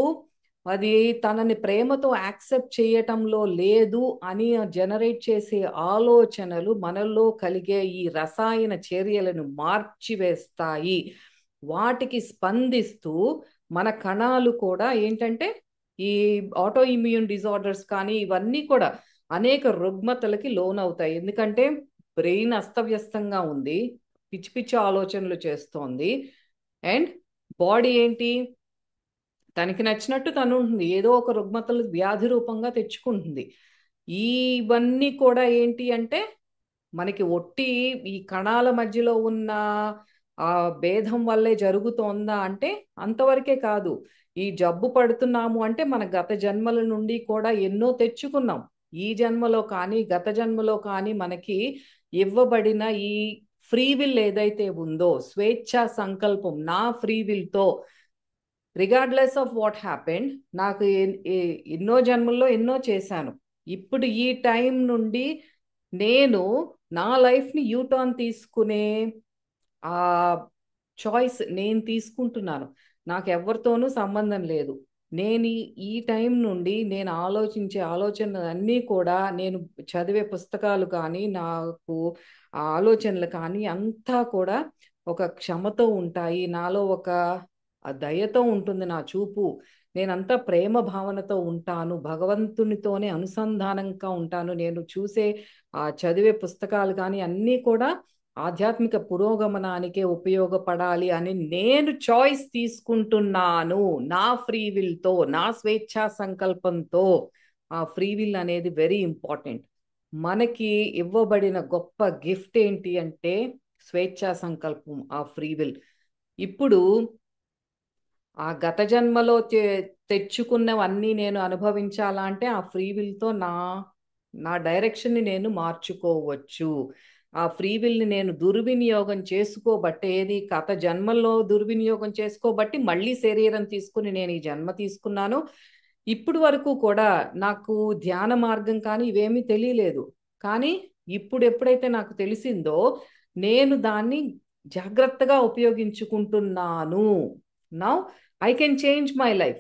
Speaker 1: అది తనని ప్రేమతో యాక్సెప్ట్ చేయటంలో లేదు అని జనరేట్ చేసే ఆలోచనలు మనలో కలిగే ఈ రసాయన చర్యలను మార్చివేస్తాయి. వాటికి స్పందిస్తూ మన కణాలు కూడా ఏంటంటే ఈ ఆటో ఇమ్యూన్ డిజార్డర్స్ కానీ ఇవన్నీ కూడా అనేక రుగ్మతలకి లోనవుతాయి. ఎందుకంటే బ్రెయిన్ అస్తవ్యస్తంగా ఉంది, పిచ్చి పిచ్చి ఆలోచనలు చేస్తోంది, అండ్ బాడీ ఏంటి తనకి నచ్చినట్టు తను ఉంటుంది, ఏదో ఒక రుగ్మతలు వ్యాధి రూపంగా తెచ్చుకుంటుంది. ఇవన్నీ కూడా ఏంటి అంటే మనకి ఒట్టి ఈ కణాల మధ్యలో ఉన్న ఆ భేదం వల్లే జరుగుతోందా అంటే అంతవరకే కాదు. ఈ జబ్బు పడుతున్నాము అంటే మన గత జన్మల నుండి కూడా ఎన్నో తెచ్చుకున్నాం. ఈ జన్మలో కానీ గత జన్మలో కానీ మనకి ఇవ్వబడిన ఈ ఫ్రీ విల్ ఏదైతే ఉందో, స్వేచ్ఛా సంకల్పం, నా ఫ్రీ విల్తో రిగార్డ్లెస్ ఆఫ్ వాట్ హ్యాపెండ్, నాకు ఎన్నో జన్మల్లో ఎన్నో చేశాను. ఇప్పుడు ఈ టైం నుండి నేను నా లైఫ్ని యూటర్న్ తీసుకునే ఆ చాయిస్ నేను తీసుకుంటున్నాను. నాకు ఎవరితోనూ సంబంధం లేదు. నేను ఈ టైం నుండి నేను ఆలోచించే ఆలోచనలు అన్నీ కూడా, నేను చదివే పుస్తకాలు కానీ, నాకు ఆ ఆలోచనలు కానీ అంతా కూడా ఒక క్షమతో ఉంటాయి. నాలో ఒక దయతో ఉంటుంది నా చూపు. నేనంతా ప్రేమ భావనతో ఉంటాను, భగవంతునితోనే అనుసంధానంగా ఉంటాను. నేను చూసే చదివే పుస్తకాలు కానీ అన్నీ కూడా ఆధ్యాత్మిక పురోగమనానికే ఉపయోగపడాలి అని నేను చాయిస్ తీసుకుంటున్నాను నా ఫ్రీ విల్తో, నా స్వేచ్ఛా సంకల్పంతో. ఆ ఫ్రీ విల్ అనేది వెరీ ఇంపార్టెంట్. మనకి ఇవ్వబడిన గొప్ప గిఫ్ట్ ఏంటి అంటే స్వేచ్ఛా సంకల్పం, ఆ ఫ్రీ విల్. ఇప్పుడు ఆ గత జన్మలో తెచ్చుకున్నవన్నీ నేను అనుభవించాలా అంటే ఆ ఫ్రీ విల్తో నా నా డైరెక్షన్ని నేను మార్చుకోవచ్చు. ఆ ఫ్రీ విల్ని నేను దుర్వినియోగం చేసుకోబట్టే, ఏది గత జన్మల్లో దుర్వినియోగం చేసుకోబట్టి మళ్ళీ శరీరం తీసుకుని నేను ఈ జన్మ తీసుకున్నాను. ఇప్పుడు వరకు కూడా నాకు ధ్యాన మార్గం కానీ ఇవేమీ తెలియలేదు. కానీ ఇప్పుడు ఎప్పుడైతే నాకు తెలిసిందో నేను దాన్ని జాగ్రత్తగా ఉపయోగించుకుంటున్నాను. Now I can change my life.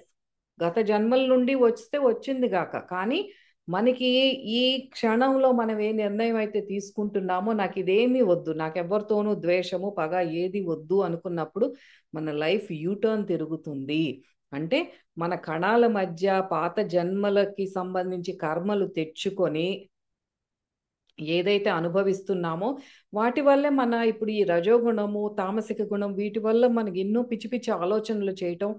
Speaker 1: గత జన్మల నుండి వస్తే వచ్చింది గాక, కానీ మనకి ఈ క్షణంలో మనం ఏ నిర్ణయం అయితే తీసుకుంటున్నామో, నాకు ఇదేమీ వద్దు, నాకు ఎవరితోనూ ద్వేషము పగ ఏది వద్దు అనుకున్నప్పుడు మన లైఫ్ యూటర్న్ తిరుగుతుంది. అంటే మన కణాల మధ్య పాత జన్మలకి సంబంధించి కర్మలు తెచ్చుకొని ఏదైతే అనుభవిస్తున్నామో వాటి వల్లే మన ఇప్పుడు ఈ రజోగుణము, తామసిక గుణం, వీటి వల్ల మనకి ఎన్నో పిచ్చి పిచ్చి ఆలోచనలు చేయటం,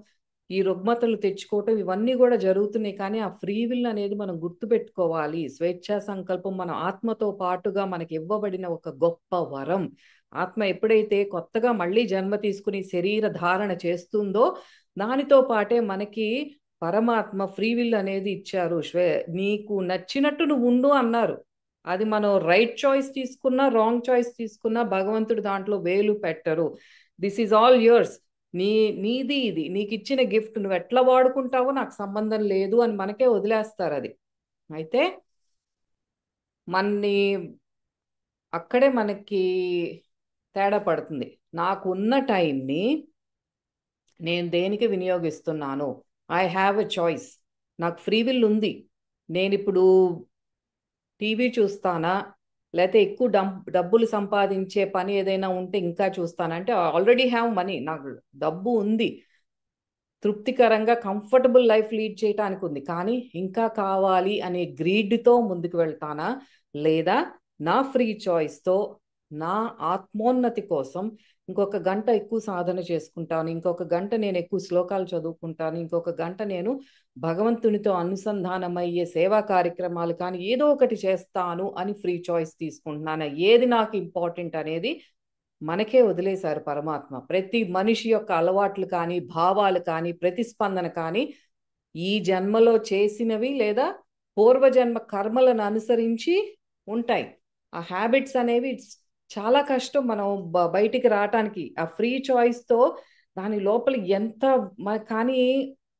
Speaker 1: ఈ రుగ్మతలు తెచ్చుకోవటం ఇవన్నీ కూడా జరుగుతున్నాయి. కానీ ఆ ఫ్రీ విల్ అనేది మనం గుర్తుపెట్టుకోవాలి. స్వేచ్ఛా సంకల్పం మన ఆత్మతో పాటుగా మనకి ఇవ్వబడిన ఒక గొప్ప వరం. ఆత్మ ఎప్పుడైతే కొత్తగా మళ్ళీ జన్మ తీసుకుని శరీర ధారణ చేస్తుందో దానితో పాటే మనకి పరమాత్మ ఫ్రీ విల్ అనేది ఇచ్చారు. నీకు నచ్చినట్టు నువ్వు ఉండు అన్నారు. అది మనం రైట్ చాయిస్ తీసుకున్నా, రాంగ్ చాయిస్ తీసుకున్నా భగవంతుడు దాంట్లో వేలు పెట్టరు. This is all yours. నీది ఇది, నీకు ఇచ్చిన గిఫ్ట్, నువ్వు ఎట్లా వాడుకుంటావో నాకు సంబంధం లేదు అని మనకే వదిలేస్తారు అది. అయితే మన్ని అక్కడే మనకి తేడా పడుతుంది. నాకున్న టైంని నేను దేనికి వినియోగిస్తున్నాను? I have a choice. నాకు ఫ్రీ విల్ ఉంది. నేను ఇప్పుడు టీవీ చూస్తానా, లేకపోతే ఎక్కువ డబ్బులు సంపాదించే పని ఏదైనా ఉంటే ఇంకా చూస్తానా అంటే ఆల్రెడీ హ్యావ్ మనీ, నాకు డబ్బు ఉంది, తృప్తికరంగా కంఫర్టబుల్ లైఫ్ లీడ్ చేయడానికి ఉంది, కానీ ఇంకా కావాలి అనే గ్రీడ్తో ముందుకు వెళ్తానా, లేదా నా ఫ్రీ చాయిస్తో నా ఆత్మోన్నతి కోసం ఇంకొక గంట ఎక్కువ సాధన చేసుకుంటాను, ఇంకొక గంట నేను ఎక్కువ శ్లోకాలు చదువుకుంటాను, ఇంకొక గంట నేను భగవంతునితో అనుసంధానమయ్యే సేవా కార్యక్రమాలు కానీ ఏదో ఒకటి చేస్తాను అని ఫ్రీ చాయిస్ తీసుకుంటున్నాను. ఏది నాకు ఇంపార్టెంట్ అనేది మనకే వదిలేశారు పరమాత్మ. ప్రతి మనిషి యొక్క అలవాట్లు కానీ, భావాలు కానీ, ప్రతిస్పందన కానీ ఈ జన్మలో చేసినవి లేదా పూర్వజన్మ కర్మలను అనుసరించి ఉంటాయి. ఆ హ్యాబిట్స్ అనేవి చాలా కష్టం మనం బయటికి రావటానికి. ఆ ఫ్రీ చాయిస్తో దాని లోపల ఎంత కానీ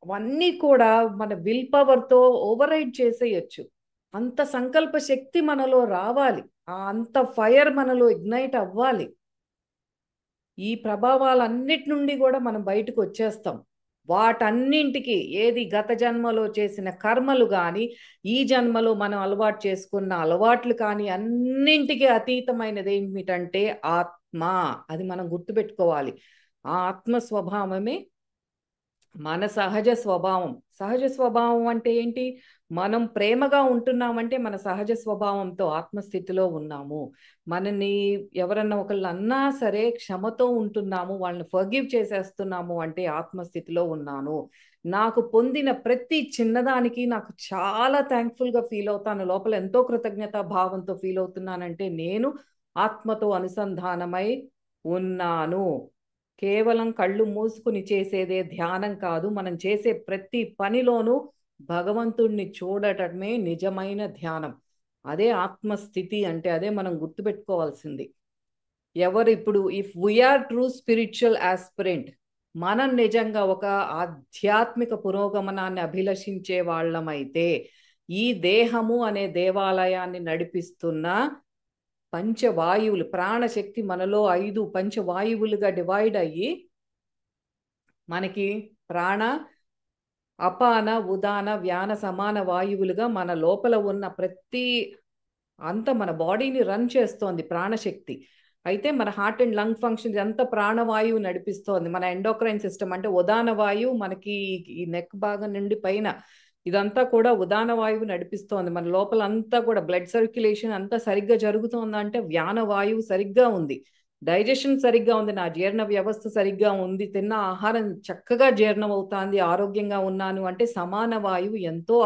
Speaker 1: అవన్నీ కూడా మన విల్ పవర్తో ఓవర్ రైడ్ చేసేయచ్చు. అంత సంకల్ప శక్తి మనలో రావాలి, అంత ఫైర్ మనలో ఇగ్నైట్ అవ్వాలి. ఈ ప్రభావాలన్నిటి నుండి కూడా మనం బయటకు వచ్చేస్తాం. వాటన్నింటికి ఏది గత జన్మలో చేసిన కర్మలు కానీ, ఈ జన్మలో మనం అలవాటు చేసుకున్న అలవాట్లు కానీ, అన్నింటికి అతీతమైనది ఏమిటంటే ఆత్మ. అది మనం గుర్తుపెట్టుకోవాలి. ఆ ఆత్మ స్వభావమే మన సహజ స్వభావం. సహజ స్వభావం అంటే ఏంటి? మనం ప్రేమగా ఉంటున్నామంటే మన సహజ స్వభావంతో ఆత్మస్థితిలో ఉన్నాము. మనని ఎవరన్నా ఒకళ్ళు అన్నా సరే క్షమతో ఉంటున్నాము, వాళ్ళని ఫర్గివ్ చేసేస్తున్నాము అంటే ఆత్మస్థితిలో ఉన్నాను. నాకు పొందిన ప్రతి చిన్నదానికి నాకు చాలా థ్యాంక్ఫుల్గా ఫీల్ అవుతాను. లోపల ఎంతో కృతజ్ఞతా భావంతో ఫీల్ అవుతున్నానంటే నేను ఆత్మతో అనుసంధానమై ఉన్నాను. కేవలం కళ్ళు మూసుకుని చేసేదే ధ్యానం కాదు. మనం చేసే ప్రతి పనిలోనూ భగవంతుణ్ణి చూడటమే నిజమైన ధ్యానం. అదే ఆత్మస్థితి అంటే. అదే మనం గుర్తుపెట్టుకోవాల్సింది. ఎవరు ఇప్పుడు if we are true spiritual aspirant, మనం నిజంగా ఒక ఆధ్యాత్మిక పురోగమనాన్ని అభిలషించే వాళ్ళమైతే ఈ దేహము అనే దేవాలయాన్ని నడిపిస్తున్న పంచవాయువులు, ప్రాణశక్తి మనలో 5 పంచవాయువులుగా డివైడ్ అయ్యి మనకి ప్రాణ, అపాన, ఉదాన, వ్యాన, సమాన వాయువులుగా మన లోపల ఉన్న ప్రతి మన బాడీని రన్ చేస్తోంది ప్రాణశక్తి. అయితే మన హార్ట్ అండ్ లంగ్ ఫంక్షన్ అంతా ప్రాణవాయువు నడిపిస్తోంది. మన ఎండోక్రైన్ సిస్టమ్ అంటే ఉదాన వాయువు మనకి ఈ నెక్ భాగం నుండి పైన ఇదంతా కూడా ఉదాన వాయువు నడిపిస్తోంది. మన లోపల అంతా కూడా బ్లడ్ సర్క్యులేషన్ అంతా సరిగ్గా జరుగుతోందంటే వ్యాన వాయువు సరిగ్గా ఉంది, డైజెషన్ సరిగ్గా ఉంది, నా జీర్ణ వ్యవస్థ సరిగ్గా ఉంది, తిన్న ఆహారం చక్కగా జీర్ణం అవుతుంది, ఆరోగ్యంగా ఉన్నాను అంటే సమాన వాయువు ఎంతో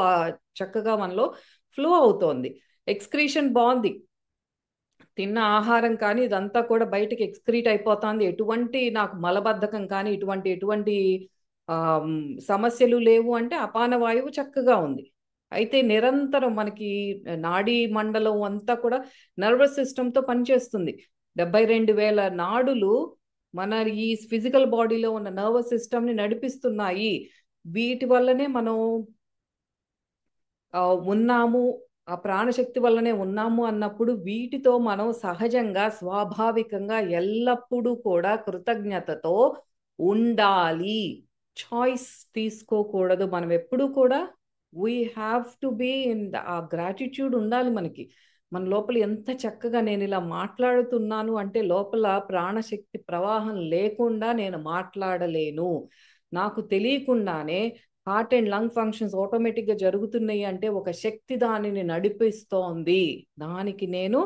Speaker 1: చక్కగా మనలో ఫ్లో అవుతోంది. ఎక్స్క్రీషన్ బాగుంది, తిన్న ఆహారం కానీ ఇదంతా కూడా బయటకి ఎక్స్క్రీట్ అయిపోతుంది. ఎటువంటి నాకు మలబద్ధకం కానీ ఎటువంటి సమస్యలు లేవు అంటే అపాన వాయువు చక్కగా ఉంది. అయితే నిరంతరం మనకి నాడీ మండలం అంతా కూడా నర్వస్ సిస్టంతో పనిచేస్తుంది. 72,000 నాడులు మన ఈ ఫిజికల్ బాడీలో ఉన్న నర్వస్ సిస్టమ్ని నడిపిస్తున్నాయి. వీటి వల్లనే మనం ఉన్నాము, ఆ ప్రాణశక్తి వల్లనే ఉన్నాము అన్నప్పుడు వీటితో మనం సహజంగా స్వాభావికంగా ఎల్లప్పుడూ కూడా కృతజ్ఞతతో ఉండాలి. చాయిస్ తీసుకోకూడదు. మనం ఎప్పుడు కూడా we have to be in ఆ గ్రాటిట్యూడ్ ఉండాలి మనకి. మన లోపల ఎంత చక్కగా నేను ఇలా మాట్లాడుతున్నాను అంటే లోపల ప్రాణశక్తి ప్రవాహం లేకుండా నేను మాట్లాడలేను. నాకు తెలియకుండానే హార్ట్ అండ్ లంగ్ ఫంక్షన్స్ ఆటోమేటిక్గా జరుగుతున్నాయి అంటే ఒక శక్తి దానిని నడిపిస్తోంది. దానికి నేను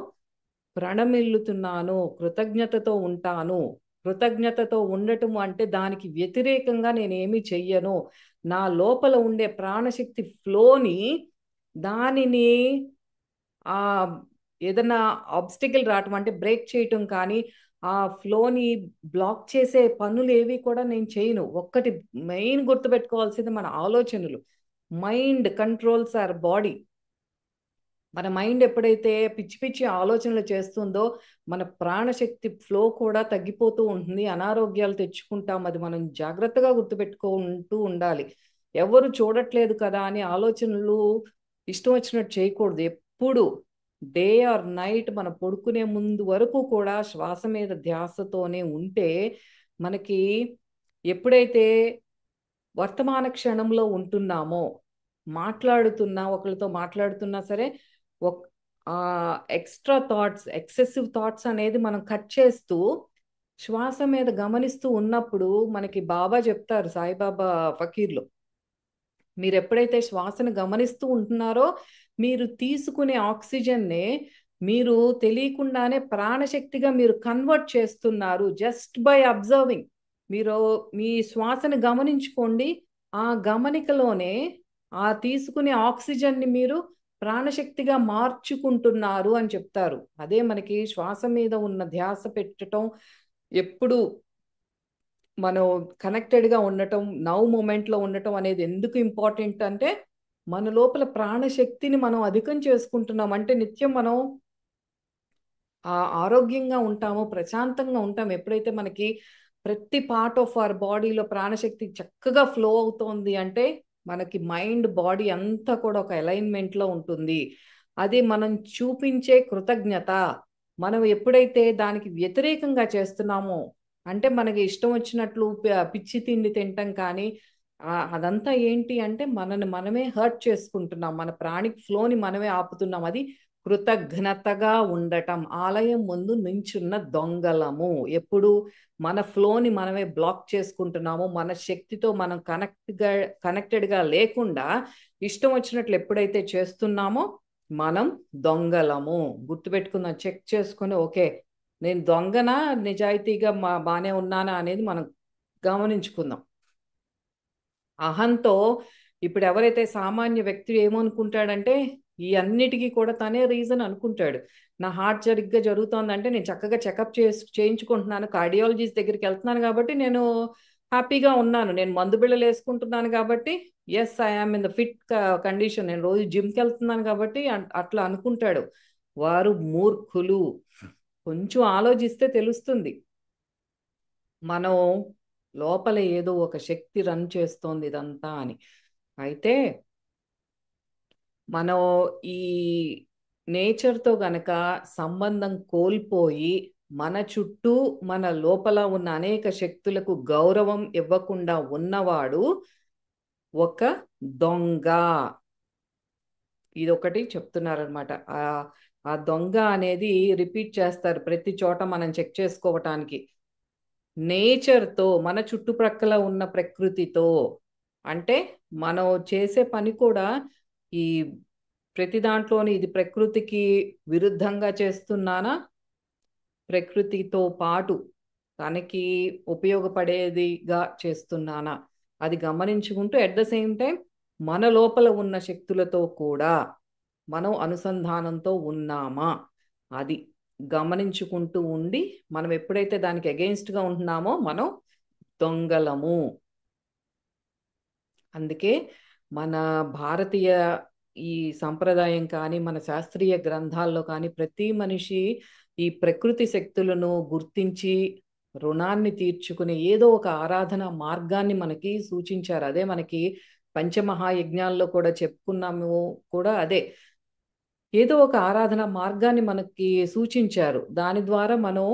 Speaker 1: ప్రణమిల్లుతున్నాను, కృతజ్ఞతతో ఉంటాను. కృతజ్ఞతతో ఉండటం అంటే దానికి వ్యతిరేకంగా నేనేమి చెయ్యను. నా లోపల ఉండే ప్రాణశక్తి ఫ్లోని దానిని ఆ ఏదన్నా ఆబ్స్టికల్ రావటం అంటే బ్రేక్ చేయటం కానీ ఆ ఫ్లోని బ్లాక్ చేసే పనులు ఏవి కూడా నేను చేయను. ఒక్కటి మెయిన్ గుర్తుపెట్టుకోవాల్సింది మన ఆలోచనలు. Mind controls our body. మన మైండ్ ఎప్పుడైతే పిచ్చి పిచ్చి ఆలోచనలు చేస్తుందో మన ప్రాణశక్తి ఫ్లో కూడా తగ్గిపోతూ ఉంటుంది, అనారోగ్యాలు తెచ్చుకుంటాం. అది మనం జాగ్రత్తగా గుర్తుపెట్టుకుంటూ ఉండాలి. ఎవరు చూడట్లేదు కదా అని ఆలోచనలు ఇష్టం వచ్చినట్టు చేయకూడదు. ఎప్పుడు డే ఆర్ నైట్ మన పడుకునే ముందు వరకు కూడా శ్వాస మీద ధ్యాసతోనే ఉంటే మనకి ఎప్పుడైతే వర్తమాన క్షణంలో ఉంటున్నామో, ఒకరితో మాట్లాడుతున్నా సరే ఎక్స్ట్రా థాట్స్, ఎక్సెసివ్ థాట్స్ అనేది మనం కట్ చేస్తూ శ్వాస మీద గమనిస్తూ ఉన్నప్పుడు మనకి బాబా చెప్తారు, సాయిబాబా ఫకీర్లో, మీరు ఎప్పుడైతే శ్వాసను గమనిస్తూ ఉంటున్నారో మీరు తీసుకునే ఆక్సిజన్నే మీరు తెలియకుండానే ప్రాణశక్తిగా మీరు కన్వర్ట్ చేస్తున్నారు జస్ట్ బై అబ్జర్వింగ్. మీరు మీ శ్వాసను గమనించుకోండి. ఆ గమనికలోనే ఆ తీసుకునే ఆక్సిజన్ని మీరు ప్రాణశక్తిగా మార్చుకుంటున్నారు అని చెప్తారు. అదే మనకి శ్వాస మీద ఉన్న ధ్యాస పెట్టడం, ఎప్పుడు మనం కనెక్టెడ్గా ఉండటం, నవ్ మూమెంట్లో ఉండటం అనేది ఎందుకు ఇంపార్టెంట్ అంటే మన లోపల ప్రాణశక్తిని మనం అధికం చేసుకుంటున్నాం. అంటే నిత్యం మనం ఆరోగ్యంగా ఉంటాము, ప్రశాంతంగా ఉంటాము. ఎప్పుడైతే మనకి ప్రతి పార్ట్ ఆఫ్ అవర్ బాడీలో ప్రాణశక్తి చక్కగా ఫ్లో అవుతోంది అంటే మనకి మైండ్ బాడీ అంతా కూడా ఒక అలైన్మెంట్లో ఉంటుంది. అది మనం చూపించే కృతజ్ఞత. మనం ఎప్పుడైతే దానికి వ్యతిరేకంగా చేస్తున్నామో, అంటే మనకి ఇష్టం వచ్చినట్లు పిచ్చి తిండి తింటాం కానీ అదంతా ఏంటి అంటే మనని మనమే హర్ట్ చేసుకుంటున్నాం. మన ప్రాణిక్ ఫ్లోని మనమే ఆపుతున్నాం. అది కృతజ్ఞతగా ఉండటం. ఆలయం ముందు నించున్న దొంగలము. ఎప్పుడు మన ఫ్లోని మనమే బ్లాక్ చేసుకుంటున్నామో, మన శక్తితో మనం కనెక్టెడ్గా లేకుండా ఇష్టం వచ్చినట్లు ఎప్పుడైతే చేస్తున్నామో మనం దొంగలము. గుర్తుపెట్టుకుందాం, చెక్ చేసుకుని ఓకే నేను దొంగనా నిజాయితీగా బానే ఉన్నానా అనేది మనం గమనించుకుందాం. అహంతో ఇప్పుడు ఎవరైతే సామాన్య వ్యక్తి ఏమనుకుంటాడంటే ఈ అన్నిటికీ కూడా తనే రీజన్ అనుకుంటాడు. నా హార్ట్ సరిగ్గా జరుగుతోందంటే నేను చక్కగా చెకప్ చేయించుకుంటున్నాను, కార్డియాలజిస్ట్ దగ్గరికి వెళ్తున్నాను కాబట్టి నేను హ్యాపీగా ఉన్నాను, నేను మందు బిళ్ళలు వేసుకుంటున్నాను కాబట్టి yes I am in the fit condition, నేను రోజు జిమ్కి వెళ్తున్నాను కాబట్టి అట్లా అనుకుంటాడు. వారు మూర్ఖులు. కొంచెం ఆలోచిస్తే తెలుస్తుంది మనం లోపల ఏదో ఒక శక్తి రన్ చేస్తోంది ఇదంతా అని. అయితే మనం ఈ నేచర్తో గనక సంబంధం కోల్పోయి మన చుట్టూ మన లోపల ఉన్న అనేక శక్తులకు గౌరవం ఇవ్వకుండా ఉన్నవాడు ఒక దొంగ. ఇదొకటి చెప్తున్నారనమాట. ఆ దొంగ అనేది రిపీట్ చేస్తారు ప్రతి చోట మనం చెక్ చేసుకోవటానికి. నేచర్తో, మన చుట్టుప్రక్కల ఉన్న ప్రకృతితో, అంటే మనం చేసే పని కూడా ఈ ప్రతి దాంట్లోని ఇది ప్రకృతికి విరుద్ధంగా చేస్తున్నానా, ప్రకృతితో పాటు తనకి ఉపయోగపడేదిగా చేస్తున్నానా, అది గమనించుకుంటూ అట్ ద సేమ్ టైం మన లోపల ఉన్న శక్తులతో కూడా మనం అనుసంధానంతో ఉన్నామా అది గమనించుకుంటూ ఉండి మనం ఎప్పుడైతే దానికి అగెయిన్స్ట్గా ఉంటున్నామో మనం దొంగలము. అందుకే మన భారతీయ ఈ సంప్రదాయం కానీ మన శాస్త్రీయ గ్రంథాల్లో కానీ ప్రతి మనిషి ఈ ప్రకృతి శక్తులను గుర్తించి రుణాన్ని తీర్చుకునే ఏదో ఒక ఆరాధన మార్గాన్ని మనకి సూచించారు. అదే మనకి పంచమహాయజ్ఞాల్లో కూడా చెప్పుకున్నాము కూడా అదే. ఏదో ఒక ఆరాధన మార్గాన్ని మనకి సూచించారు. దాని ద్వారా మనం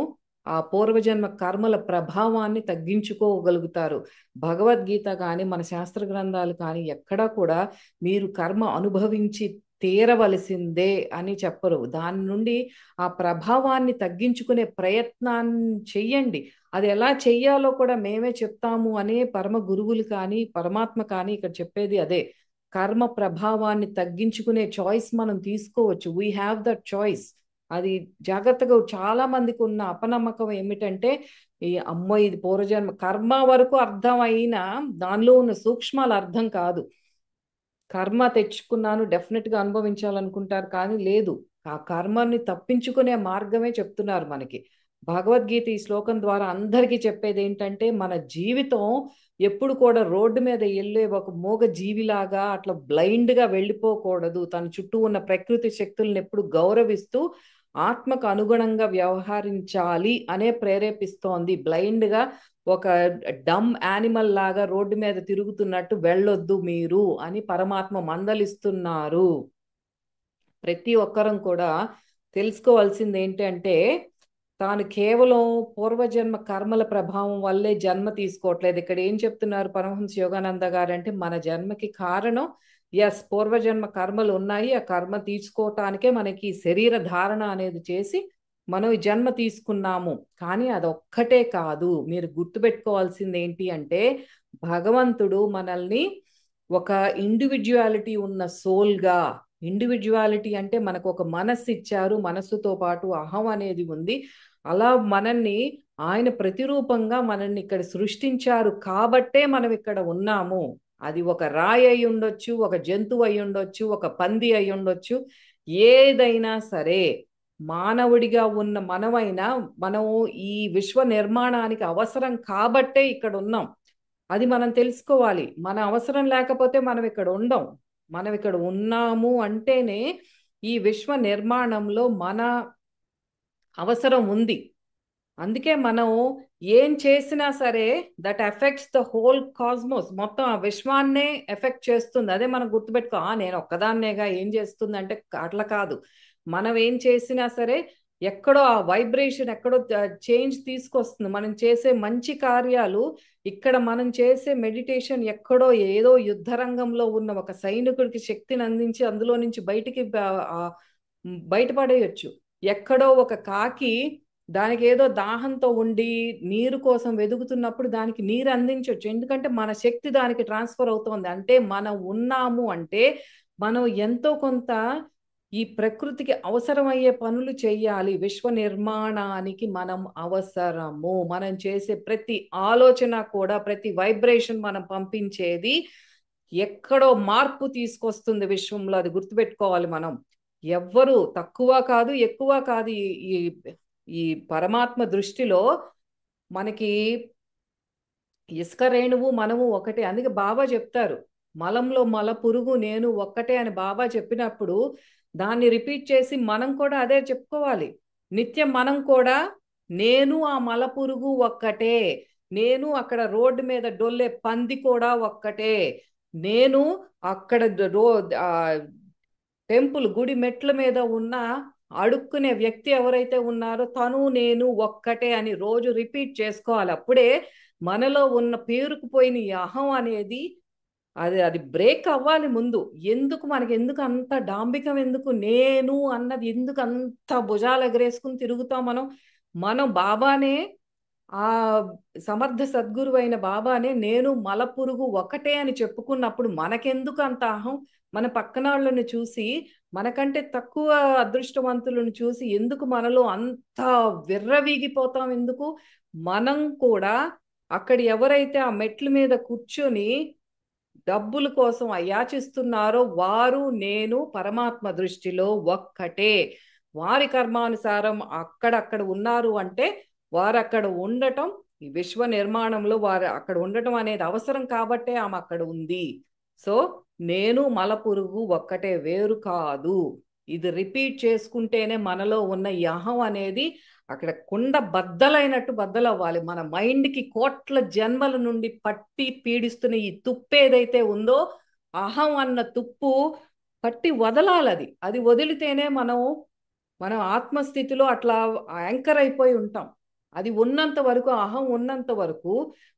Speaker 1: ఆ పూర్వజన్మ కర్మల ప్రభావాన్ని తగ్గించుకోగలుగుతారు. భగవద్గీత కానీ మన శాస్త్ర గ్రంథాలు కానీ ఎక్కడా కూడా మీరు కర్మ అనుభవించి తీరవలసిందే అని చెప్పరు. దాని నుండి ఆ ప్రభావాన్ని తగ్గించుకునే ప్రయత్నాన్ని చెయ్యండి. అది ఎలా చెయ్యాలో కూడా మేమే చెప్తాము అనే పరమ గురువులు కానీ పరమాత్మ కానీ ఇక్కడ చెప్పేది అదే. కర్మ ప్రభావాన్ని తగ్గించుకునే చాయిస్ మనం తీసుకోవచ్చు. We have that choice. అది జాగ్రత్తగా, చాలా మందికి ఉన్న అపనమ్మకం ఏమిటంటే ఈ అమ్మో ఇది పూర్వజన్మ కర్మ వరకు అర్థం అయినా దానిలో ఉన్న సూక్ష్మాలు అర్థం కాదు. కర్మ తెచ్చుకున్నాను డెఫినెట్గా అనుభవించాలనుకుంటారు కానీ లేదు, ఆ కర్మని తప్పించుకునే మార్గమే చెప్తున్నారు మనకి భగవద్గీత. ఈ శ్లోకం ద్వారా అందరికీ చెప్పేది ఏంటంటే మన జీవితం ఎప్పుడు కూడా రోడ్డు మీద వెళ్ళే ఒక మూగ జీవిలాగా అట్లా బ్లైండ్గా వెళ్ళిపోకూడదు. తన చుట్టూ ఉన్న ప్రకృతి శక్తులను ఎప్పుడు గౌరవిస్తూ ఆత్మకు అనుగుణంగా వ్యవహరించాలి అనే ప్రేరేపిస్తోంది. బ్లైండ్గా ఒక డమ్ యానిమల్ లాగా రోడ్డు మీద తిరుగుతున్నట్టు వెళ్ళొద్దు మీరు అని పరమాత్మ మందలిస్తున్నారు. ప్రతి ఒక్కరం కూడా తెలుసుకోవాల్సింది ఏంటంటే తాను కేవలం పూర్వజన్మ కర్మల ప్రభావం వల్లే జన్మ తీసుకోవట్లేదు. ఇక్కడ ఏం చెప్తున్నారు పరమహంస యోగానంద గారు అంటే మన జన్మకి కారణం ఎస్ పూర్వజన్మ కర్మలు ఉన్నాయి. ఆ కర్మ తీసుకోవటానికే మనకి శరీర ధారణ అనేది చేసి మనం ఈ జన్మ తీసుకున్నాము. కానీ అదొక్కటే కాదు, మీరు గుర్తుపెట్టుకోవాల్సింది ఏంటి అంటే భగవంతుడు మనల్ని ఒక ఇండివిజువాలిటీ ఉన్న సోల్గా, ఇండివిజువాలిటీ అంటే మనకు ఒక మనస్సు ఇచ్చారు, మనస్సుతో పాటు అహం అనేది ఉంది. అలా మనల్ని ఆయన ప్రతిరూపంగా మనల్ని ఇక్కడ సృష్టించారు కాబట్టే మనం ఇక్కడ ఉన్నాము. అది ఒక రాయి అయి ఉండొచ్చు, ఒక జంతువు అయి ఉండొచ్చు, ఒక పంది అయి ఉండొచ్చు, ఏదైనా సరే మానవుడిగా ఉన్న మనమైనా మనం ఈ విశ్వ నిర్మాణానికి అవసరం కాబట్టే ఇక్కడ ఉన్నాం. అది మనం తెలుసుకోవాలి. మన అవసరం లేకపోతే మనం ఇక్కడ ఉండం. మనం ఇక్కడ ఉన్నాము అంటేనే ఈ విశ్వ నిర్మాణంలో మన అవసరం ఉంది. అందుకే మనం ఏం చేసినా సరే that effects the whole cosmos, మొత్తం ఆ విశ్వాన్నే ఎఫెక్ట్ చేస్తుంది. అదే మనం గుర్తుపెట్టుకో, నేను ఒక్కదాన్నేగా ఏం చేస్తుంది అంటే అట్లా కాదు. మనం ఏం చేసినా సరే ఎక్కడో ఆ వైబ్రేషన్ ఎక్కడో చేంజ్ తీసుకొస్తుంది. మనం చేసే మంచి కార్యాలు, ఇక్కడ మనం చేసే మెడిటేషన్ ఎక్కడో ఏదో యుద్ధ రంగంలో ఉన్న ఒక సైనికుడికి శక్తిని అందించి అందులో నుంచి బయటపడేయచ్చు. ఎక్కడో ఒక కాకి దానికి ఏదో దాహంతో ఉండి నీరు కోసం వెతుకుతున్నప్పుడు దానికి నీరు అందించవచ్చు. ఎందుకంటే మన శక్తి దానికి ట్రాన్స్ఫర్ అవుతోంది. అంటే మనం ఉన్నాము అంటే మనం ఎంతో కొంత ఈ ప్రకృతికి అవసరమయ్యే పనులు చేయాలి. విశ్వ నిర్మాణానికి మనం అవసరము. మనం చేసే ప్రతి ఆలోచన కూడా, ప్రతి వైబ్రేషన్ మనం పంపించేది ఎక్కడో మార్పు తీసుకొస్తుంది విశ్వంలో. అది గుర్తుపెట్టుకోవాలి మనం. ఎవ్వరు తక్కువ కాదు, ఎక్కువ కాదు. ఈ ఈ పరమాత్మ దృష్టిలో మనకి ఇసుక రేణువు మనము ఒకటే. అందుకే బాబా చెప్తారు, మలంలో మల పురుగు నేను ఒక్కటే అని బాబా చెప్పినప్పుడు దాన్ని రిపీట్ చేసి మనం కూడా అదే చెప్పుకోవాలి. నిత్యం మనం కూడా నేను ఆ మల పురుగు ఒక్కటే, నేను అక్కడ రోడ్డు మీద డొల్లే పంది కూడా ఒక్కటే, నేను అక్కడ టెంపుల్ గుడి మెట్ల మీద ఉన్న అడుక్కునే వ్యక్తి ఎవరైతే ఉన్నారో తను నేను ఒక్కటే అని రోజు రిపీట్ చేసుకోవాలి. అప్పుడే మనలో ఉన్న పేరుకుపోయిన ఈ అహం అనేది అది బ్రేక్ అవ్వాలి ముందు. ఎందుకు అంత డాంబికం, ఎందుకు నేను అన్నది, ఎందుకు అంత భుజాలు ఎగరేసుకుని తిరుగుతాం మనం బాబానే, ఆ సమర్థ సద్గురు అయిన బాబానే నేను మలపురుగు ఒకటే అని చెప్పుకున్నప్పుడు మనకెందుకు అంత అహం? మన పక్కన వాళ్ళని చూసి, మనకంటే తక్కువ అదృష్టవంతులను చూసి ఎందుకు మనలో అంత విర్రవీగిపోతాం? ఎందుకు? మనం కూడా అక్కడ ఎవరైతే ఆ మెట్ల మీద కూర్చొని డబ్బుల కోసం యాచిస్తున్నారో వారు నేను పరమాత్మ దృష్టిలో ఒక్కటే. వారి కర్మానుసారం అక్కడక్కడ ఉన్నారు అంటే వారు అక్కడ ఉండటం, ఈ విశ్వ నిర్మాణంలో వారు అక్కడ ఉండటం అనేది అవసరం కాబట్టే ఆమె అక్కడ ఉంది. సో నేను మలపురుగు ఒక్కటే, వేరు కాదు. ఇది రిపీట్ చేసుకుంటేనే మనలో ఉన్న ఈ అహం అనేది అక్కడ కుండ బద్దలైనట్టు బద్దలవ్వాలి. మన మైండ్కి కోట్ల జన్మల నుండి పట్టి పీడిస్తున్న ఈ తుప్పు ఏదైతే ఉందో, అహం అన్న తుప్పు పట్టి వదలాలి. అది వదిలితేనే మనం ఆత్మస్థితిలో అట్లా యాంకర్ అయిపోయి ఉంటాం. అది ఉన్నంత వరకు, అహం ఉన్నంత వరకు,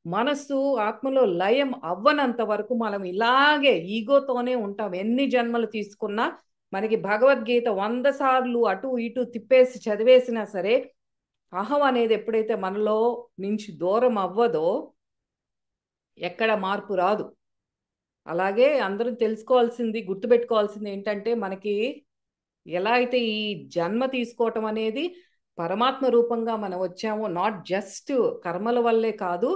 Speaker 1: మనస్సు ఆత్మలో లయం అవ్వనంత వరకు మనం ఇలాగే ఈగోతోనే ఉంటాం. ఎన్ని జన్మలు తీసుకున్నా మనకి భగవద్గీత 100 సార్లు అటు ఇటు తిప్పేసి చదివేసినా సరే అహం అనేది ఎప్పుడైతే మనలో నుంచి దూరం అవ్వదో ఎక్కడ మార్పు రాదు. అలాగే అందరూ తెలుసుకోవాల్సింది, గుర్తుపెట్టుకోవాల్సింది ఏంటంటే, మనకి ఎలా అయితే ఈ జన్మ తీసుకోవటం అనేది పరమాత్మ రూపంగా మనం వచ్చామో, నాట్ జస్ట్ కర్మల వల్లే కాదు,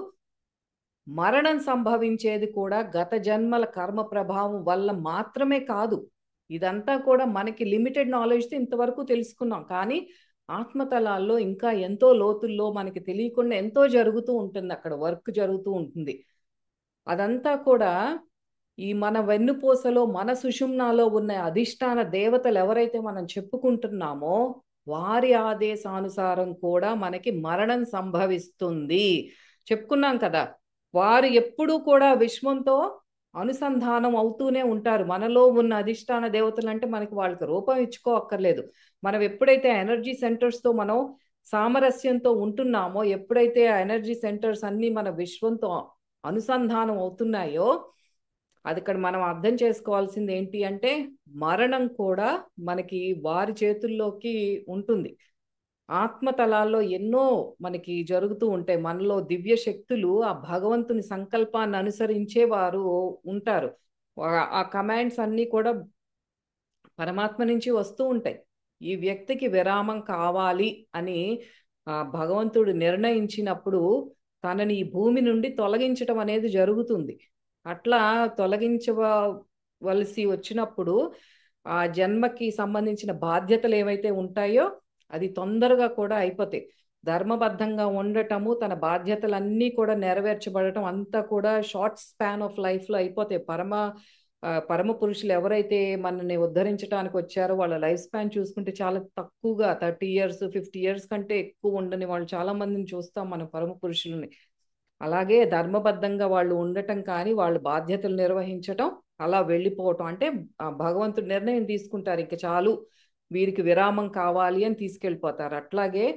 Speaker 1: మరణం సంభవించేది కూడా గత జన్మల కర్మ ప్రభావం వల్ల మాత్రమే కాదు. ఇదంతా కూడా మనకి లిమిటెడ్ నాలెడ్జ్తో ఇంతవరకు తెలుసుకున్నాం. కానీ ఆత్మతలాల్లో ఇంకా ఎంతో లోతుల్లో మనకి తెలియకుండా ఎంతో జరుగుతూ ఉంటుంది. అక్కడ వర్క్ జరుగుతూ ఉంటుంది. అదంతా కూడా ఈ మన వెన్నుపూసలో, మన సుషుమ్నాలో ఉన్న అధిష్టాన దేవతలు ఎవరైతే మనం చెప్పుకుంటున్నామో వారి ఆదేశానుసారం కూడా మనకి మరణం సంభవిస్తుంది. చెప్పుకున్నాం కదా, వారు ఎప్పుడూ కూడా విశ్వంతో అనుసంధానం అవుతూనే ఉంటారు. మనలో ఉన్న అధిష్టాన దేవతలు అంటే మనకి వాళ్ళకి రూపం ఇచ్చుకోక్కర్లేదు. మనం ఎప్పుడైతే ఎనర్జీ సెంటర్స్తో మనం సామరస్యంతో ఉంటున్నామో, ఎప్పుడైతే ఆ ఎనర్జీ సెంటర్స్ అన్నీ మన విశ్వంతో అనుసంధానం అవుతున్నాయో, అది ఇక్కడ మనం అర్థం చేసుకోవాల్సింది ఏంటి అంటే, మరణం కూడా మనకి వారి చేతుల్లోకి ఉంటుంది. ఆత్మతలాల్లో ఎన్నో మనకి జరుగుతూ ఉంటాయి. మనలో దివ్య శక్తులు ఆ భగవంతుని సంకల్పాన్ని అనుసరించే వారు ఉంటారు. ఆ కమాండ్స్ అన్నీ కూడా పరమాత్మ నుంచి వస్తూ ఉంటాయి. ఈ వ్యక్తికి విరామం కావాలి అని భగవంతుడు నిర్ణయించినప్పుడు తనని ఈ భూమి నుండి తొలగించటం అనేది జరుగుతుంది. అట్లా తొలగించవలసి వచ్చినప్పుడు ఆ జన్మకి సంబంధించిన బాధ్యతలు ఏవైతే ఉంటాయో అది తొందరగా కూడా అయిపోతాయి. ధర్మబద్ధంగా ఉండటము, తన బాధ్యతలన్నీ కూడా నెరవేర్చబడటం అంతా కూడా షార్ట్ స్పాన్ ఆఫ్ లైఫ్లో అయిపోతాయి. పరమ పురుషులు ఎవరైతే మనల్ని ఉద్ధరించడానికి వచ్చారో వాళ్ళ లైఫ్ స్పాన్ చూసుకుంటే చాలా తక్కువగా 30 years 50 years కంటే ఎక్కువ ఉండని వాళ్ళు చాలా మందిని చూస్తాం మనం పరమ పురుషులని. అలాగే ధర్మబద్ధంగా వాళ్ళు ఉండటం కానీ వాళ్ళ బాధ్యతలు నిర్వహించటం అలా వెళ్ళిపోవటం అంటే భగవంతుడు నిర్ణయం తీసుకుంటారు, ఇంకా చాలు వీరికి విరామం కావాలి అని తీసుకెళ్ళిపోతారు. అట్లాగే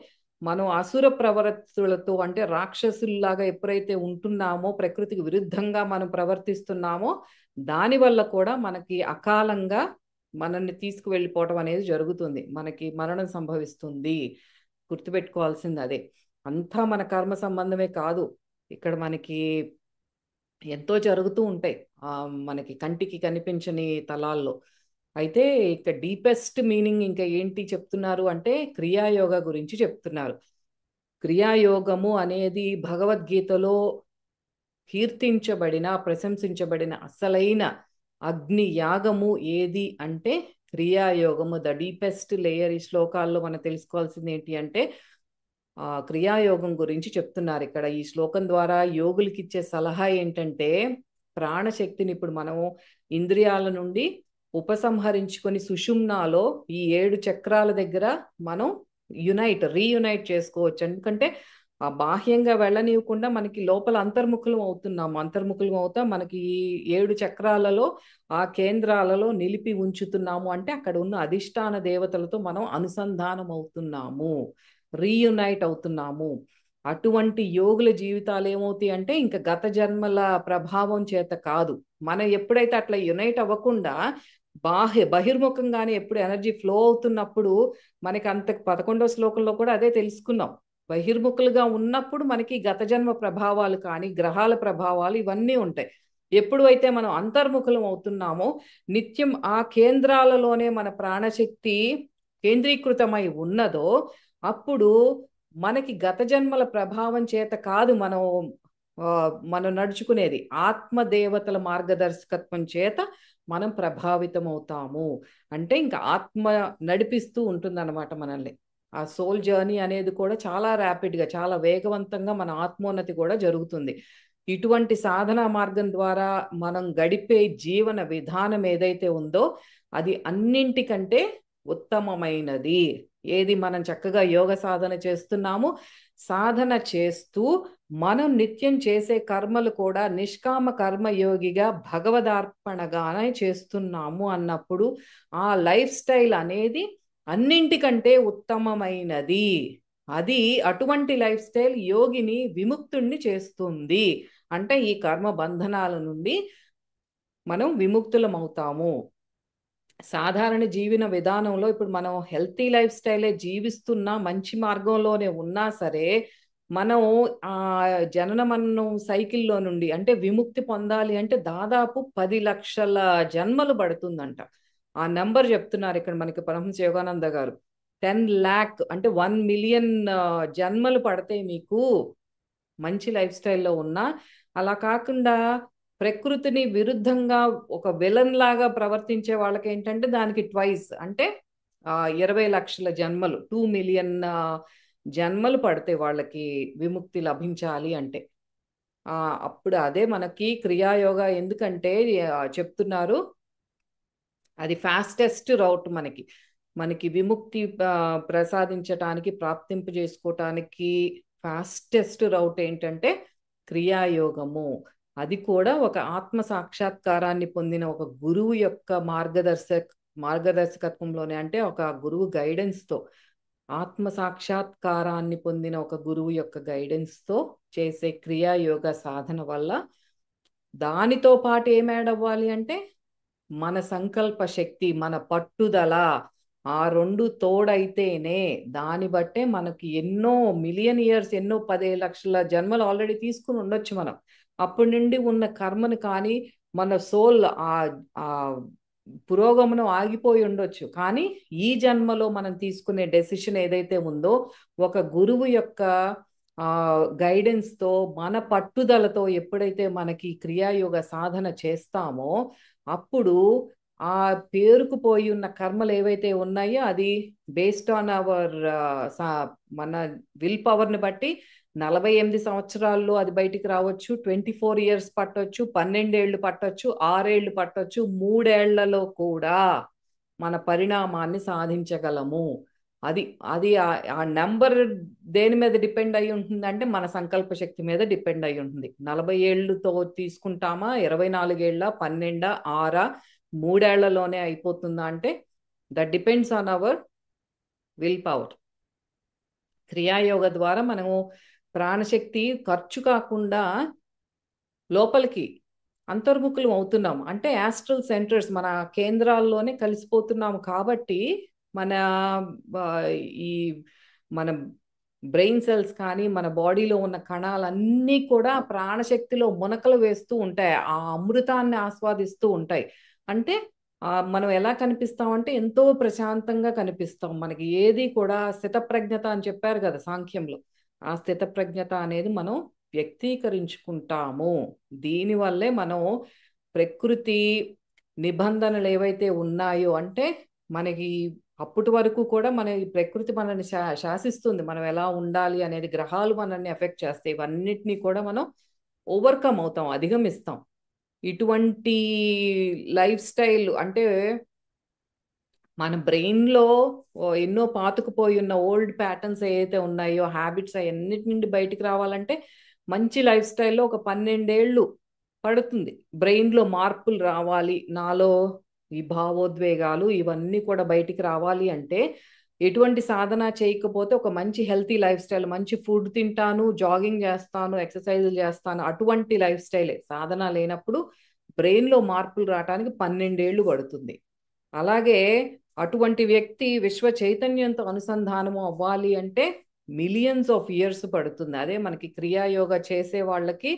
Speaker 1: మనం అసుర ప్రవర్తులతో అంటే రాక్షసుల్లాగా ఎప్పుడైతే ఉంటున్నామో, ప్రకృతికి విరుద్ధంగా మనం ప్రవర్తిస్తున్నామో దానివల్ల కూడా మనకి అకాలంగా మనల్ని తీసుకువెళ్ళిపోవటం అనేది జరుగుతుంది, మనకి మరణం సంభవిస్తుంది. గుర్తుపెట్టుకోవాల్సింది అదే. అంతా మన కర్మ సంబంధమే కాదు, ఇక్కడ మనకి ఎంతో జరుగుతూ ఉంటాయి మనకి కంటికి కనిపించని తలాల్లో. అయితే ఇక డీపెస్ట్ మీనింగ్ ఇంకా ఏంటి చెప్తున్నారు అంటే క్రియాయోగ గురించి చెప్తున్నారు. క్రియాయోగము అనేది భగవద్గీతలో కీర్తించబడిన, ప్రశంసించబడిన అసలైన అగ్ని యాగము ఏది అంటే క్రియాయోగము. The deepest layer. ఈ శ్లోకాల్లో మనం తెలుసుకోవాల్సింది ఏంటి అంటే క్రియాయోగం గురించి చెప్తున్నారు ఇక్కడ. ఈ శ్లోకం ద్వారా యోగులకి ఇచ్చే సలహా ఏంటంటే ప్రాణశక్తిని ఇప్పుడు మనం ఇంద్రియాల నుండి ఉపసంహరించుకొని సుషుమ్నాలో ఈ 7 చక్రాల దగ్గర మనం రీయునైట్ చేసుకోవచ్చు. ఎందుకంటే బాహ్యంగా వెళ్ళనివ్వకుండా మనకి లోపల అంతర్ముఖులం అవుతాం. మనకి ఈ 7 చక్రాలలో ఆ కేంద్రాలలో నిలిపి ఉంచుతున్నాము అంటే అక్కడ ఉన్న అధిష్టాన దేవతలతో మనం అనుసంధానం అవుతున్నాము, రీయునైట్ అవుతున్నాము. అటువంటి యోగుల జీవితాలు ఏమవుతాయి అంటే ఇంకా గత జన్మల ప్రభావం చేత కాదు, మనం ఎప్పుడైతే అట్లా యునైట్ అవ్వకుండా బహిర్ముఖంగానే ఎప్పుడు ఎనర్జీ ఫ్లో అవుతున్నప్పుడు మనకి అంత 11వ శ్లోకంలో కూడా అదే తెలుసుకున్నాం. బహిర్ముఖులుగా ఉన్నప్పుడు మనకి గత జన్మ ప్రభావాలు కానీ గ్రహాల ప్రభావాలు ఇవన్నీ ఉంటాయి. ఎప్పుడు అయితే మనం అంతర్ముఖులం అవుతున్నామో నిత్యం ఆ కేంద్రాలలోనే మన ప్రాణశక్తి కేంద్రీకృతమై ఉన్నదో అప్పుడు మనకి గత జన్మల ప్రభావం చేత కాదు మనం నడుచుకునేది, ఆత్మదేవతల మార్గదర్శకత్వం చేత మనం ప్రభావితం అవుతాము. అంటే ఇంకా ఆత్మ నడిపిస్తూ ఉంటుందన్నమాట మనల్ని. ఆ సోల్ జర్నీ అనేది కూడా చాలా ర్యాపిడ్గా, చాలా వేగవంతంగా మన ఆత్మోన్నతి కూడా జరుగుతుంది. ఇటువంటి సాధనా మార్గం ద్వారా మనం గడిపే జీవన విధానం ఏదైతే ఉందో అది అన్నింటికంటే ఉత్తమమైనది. ఏది మనం చక్కగా యోగ సాధన చేస్తున్నాము, సాధన చేస్తూ మనం నిత్యం చేసే కర్మలు కూడా నిష్కామ కర్మయోగిగా భగవదార్పణగానే చేస్తున్నాము అన్నప్పుడు ఆ లైఫ్ స్టైల్ అనేది అన్నింటికంటే ఉత్తమమైనది. అది అటువంటి లైఫ్ స్టైల్ యోగిని విముక్తుణ్ణి చేస్తుంది. అంటే ఈ కర్మ బంధనాల నుండి మనం విముక్తులం అవుతాము. సాధారణ జీవన విధానంలో ఇప్పుడు మనం హెల్తీ లైఫ్ స్టైలే జీవిస్తున్నా, మంచి మార్గంలోనే ఉన్నా సరే మనం ఆ జనన మరణం సైకిల్లో నుండి అంటే విముక్తి పొందాలి అంటే దాదాపు 10 లక్షల జన్మలు పడుతుందంట. ఆ నెంబర్ చెప్తున్నారు ఇక్కడ మనకి పరమహంస యోగానంద గారు. 10 lakh అంటే 1 million జన్మలు పడతాయి మీకు మంచి లైఫ్ స్టైల్లో ఉన్నా. అలా కాకుండా ప్రకృతిని విరుద్ధంగా ఒక విలన్ లాగా ప్రవర్తించే వాళ్ళకి ఏంటంటే దానికి ట్వైస్ అంటే 20 లక్షల జన్మలు, 2 million జన్మలు పడితే వాళ్ళకి విముక్తి లభించాలి అంటే. అప్పుడు అదే మనకి క్రియాయోగ ఎందుకంటే చెప్తున్నారు అది ఫాస్టెస్ట్ రౌట్ మనకి విముక్తి ప్రసాదించటానికి, ప్రాప్తింపు చేసుకోవటానికి ఫాస్టెస్ట్ రౌట్ ఏంటంటే క్రియాయోగము. అది కూడా ఒక ఆత్మ సాక్షాత్కారాన్ని పొందిన ఒక గురువు యొక్క మార్గదర్శకత్వంలోనే, అంటే ఒక గురువు గైడెన్స్తో, ఆత్మ సాక్షాత్కారాన్ని పొందిన ఒక గురువు యొక్క గైడెన్స్తో చేసే క్రియాయోగ సాధన వల్ల దానితో పాటు ఏం యాడ్ అవ్వాలి అంటే మన సంకల్ప శక్తి, మన పట్టుదల, ఆ 2 తోడైతేనే దాన్ని బట్టే మనకి ఎన్నో మిలియన్ ఇయర్స్, ఎన్నో 10 లక్షల జన్మలు ఆల్రెడీ తీసుకుని ఉండొచ్చు మనం. అప్పటి నుండి ఉన్న కర్మను కానీ మన సోల్ ఆ పురోగమనం ఆగిపోయి ఉండొచ్చు, కానీ ఈ జన్మలో మనం తీసుకునే డెసిషన్ ఏదైతే ఉందో ఒక గురువు యొక్క గైడెన్స్తో మన పట్టుదలతో ఎప్పుడైతే మనకి క్రియాయోగ సాధన చేస్తామో అప్పుడు ఆ పేరుకుపోయి ఉన్న కర్మలు ఏవైతే ఉన్నాయో అది బేస్డ్ ఆన్ అవర్ మన విల్ పవర్ని బట్టి 48 సంవత్సరాల్లో అది బయటికి రావచ్చు, 24 years పట్టొచ్చు, 12 ఏళ్ళు పట్టొచ్చు, 6 ఏళ్ళు పట్టొచ్చు, 3 ఏళ్లలో కూడా మన పరిణామాన్ని సాధించగలము. అది అది ఆ నెంబర్ దేని మీద డిపెండ్ అయి ఉంటుంది అంటే మన సంకల్ప శక్తి మీద డిపెండ్ అయి ఉంటుంది. 40 ఏళ్ళతో తీసుకుంటామా, 24 ఏళ్ళ, 12, 6, 3 ఏళ్లలోనే అయిపోతుందా అంటే that depends on hour will power. Kriya Yoga ద్వారా మనము ప్రాణశక్తి ఖర్చు కాకుండా లోపలికి అంతర్ముఖులు అవుతున్నాం. అంటే యాస్ట్రల్ సెంటర్స్ మన కేంద్రాల్లోనే కలిసిపోతున్నాము కాబట్టి మన ఈ మన బ్రెయిన్ సెల్స్ కానీ మన బాడీలో ఉన్న కణాలన్నీ కూడా ప్రాణశక్తిలో మునకలు వేస్తూ ఉంటాయి, ఆ అమృతాన్ని ఆస్వాదిస్తూ ఉంటాయి. అంటే మనం ఎలా కనిపిస్తామంటే ఎంతో ప్రశాంతంగా కనిపిస్తాం. మనకి ఏది కూడా స్థితప్రజ్ఞత అని చెప్పారు కదా సాంఖ్యంలో, ఆ స్థితప్రజ్ఞత అనేది మనం వ్యక్తీకరించుకుంటాము. దీనివల్లే మనం ప్రకృతి నిబంధనలు ఏవైతే ఉన్నాయో అంటే మనకి అప్పటి వరకు కూడా మన ఈ ప్రకృతి మనల్ని శాసిస్తుంది, మనం ఎలా ఉండాలి అనేది. గ్రహాలు మనల్ని ఎఫెక్ట్ చేస్తాయి, ఇవన్నిటినీ కూడా మనం ఓవర్కమ్ అవుతాం, అధిగమిస్తాం. ఇటువంటి లైఫ్ స్టైల్ అంటే మన బ్రెయిన్లో ఎన్నో పాతుకుపోయి ఉన్న ఓల్డ్ ప్యాటర్న్స్ ఏవైతే ఉన్నాయో, హ్యాబిట్స్ అవన్నిటి నుండి బయటికి రావాలంటే మంచి లైఫ్ స్టైల్లో ఒక 12 ఏళ్ళు పడుతుంది. బ్రెయిన్లో మార్పులు రావాలి, నాలో ఈ భావోద్వేగాలు ఇవన్నీ కూడా బయటికి రావాలి అంటే ఎటువంటి సాధన చేయకపోతే ఒక మంచి హెల్తీ లైఫ్ స్టైల్, మంచి ఫుడ్ తింటాను, జాగింగ్ చేస్తాను, ఎక్సర్సైజులు చేస్తాను, అటువంటి లైఫ్ స్టైలే. సాధన లేనప్పుడు బ్రెయిన్లో మార్పులు రావడానికి 12 ఏళ్ళు పడుతుంది. అలాగే అటువంటి వ్యక్తి విశ్వ చైతన్యంతో అనుసంధానము అవ్వాలి అంటే మిలియన్స్ ఆఫ్ ఇయర్స్ పడుతుంది. అదే మనకి క్రియాయోగ చేసే వాళ్ళకి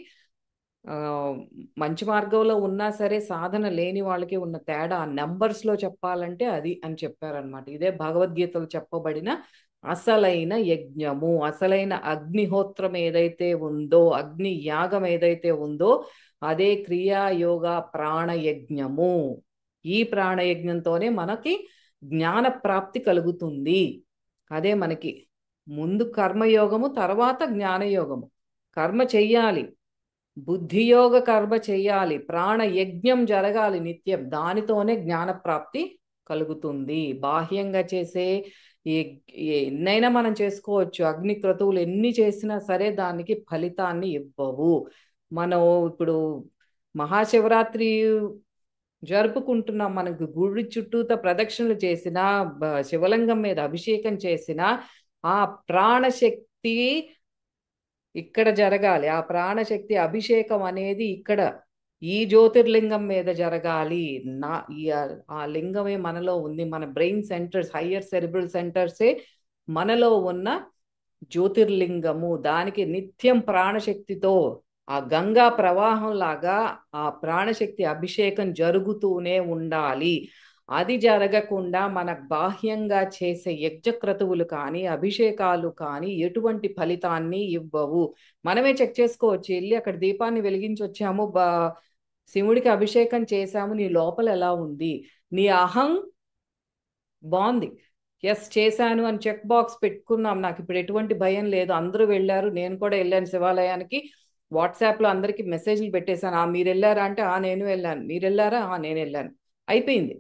Speaker 1: మంచి మార్గంలో ఉన్నా సరే సాధన లేని వాళ్ళకి ఉన్న తేడా నెంబర్స్లో చెప్పాలంటే అది అని చెప్పారనమాట. ఇదే భగవద్గీతలో చెప్పబడిన అసలైన యజ్ఞము, అసలైన అగ్నిహోత్రం ఏదైతే ఉందో, అగ్ని యాగం ఏదైతే ఉందో అదే క్రియాయోగ ప్రాణయజ్ఞము. ఈ ప్రాణయజ్ఞంతోనే మనకి జ్ఞాన ప్రాప్తి కలుగుతుంది. అదే మనకి ముందు కర్మయోగము, తర్వాత జ్ఞానయోగము. కర్మ చెయ్యాలి, బుద్ధియోగ కర్మ చెయ్యాలి, ప్రాణయజ్ఞం జరగాలి నిత్యం, దానితోనే జ్ఞానప్రాప్తి కలుగుతుంది. బాహ్యంగా చేసే ఎన్నైనా మనం చేసుకోవచ్చు, అగ్ని క్రతువులు ఎన్ని చేసినా సరే దానికి ఫలితాన్ని ఇవ్వవు. మనం ఇప్పుడు మహాశివరాత్రి జరుపుకుంటున్నాం, మనకు గుడి చుట్టూత ప్రదక్షిణలు చేసినా, శివలింగం మీద అభిషేకం చేసినా ఆ ప్రాణశక్తి ఇక్కడ జరగాలి. ఆ ప్రాణశక్తి అభిషేకం అనేది ఇక్కడ ఈ జ్యోతిర్లింగం మీద జరగాలి. ఆ లింగమే మనలో ఉంది. మన బ్రెయిన్ సెంటర్స్, హయ్యర్ సెరిబ్రల్ సెంటర్సే మనలో ఉన్న జ్యోతిర్లింగము. దానికి నిత్యం ప్రాణశక్తితో ఆ గంగా ప్రవాహం లాగా ఆ ప్రాణశక్తి అభిషేకం జరుగుతూనే ఉండాలి. అది జరగకుండా మన బాహ్యంగా చేసే యజ్ఞక్రతువులు కానీ అభిషేకాలు కానీ ఎటువంటి ఫలితాన్ని ఇవ్వవు. మనమే చెక్ చేసుకోవచ్చు, వెళ్ళి అక్కడ దీపాన్ని వెలిగించి వచ్చాము, శివుడికి అభిషేకం చేశాము, నీ లోపల ఎలా ఉంది, నీ అహం బాగుంది, ఎస్ చేశాను అని చెక్ బాక్స్ పెట్టుకున్నాం, నాకు ఇప్పుడు ఎటువంటి భయం లేదు, అందరూ వెళ్ళారు, నేను కూడా వెళ్ళాను శివాలయానికి, వాట్సాప్లో అందరికీ మెసేజ్లు పెట్టేశాను, మీరు వెళ్ళారా అంటే నేను వెళ్ళాను, మీరు వెళ్ళారా నేను వెళ్ళాను, అయిపోయింది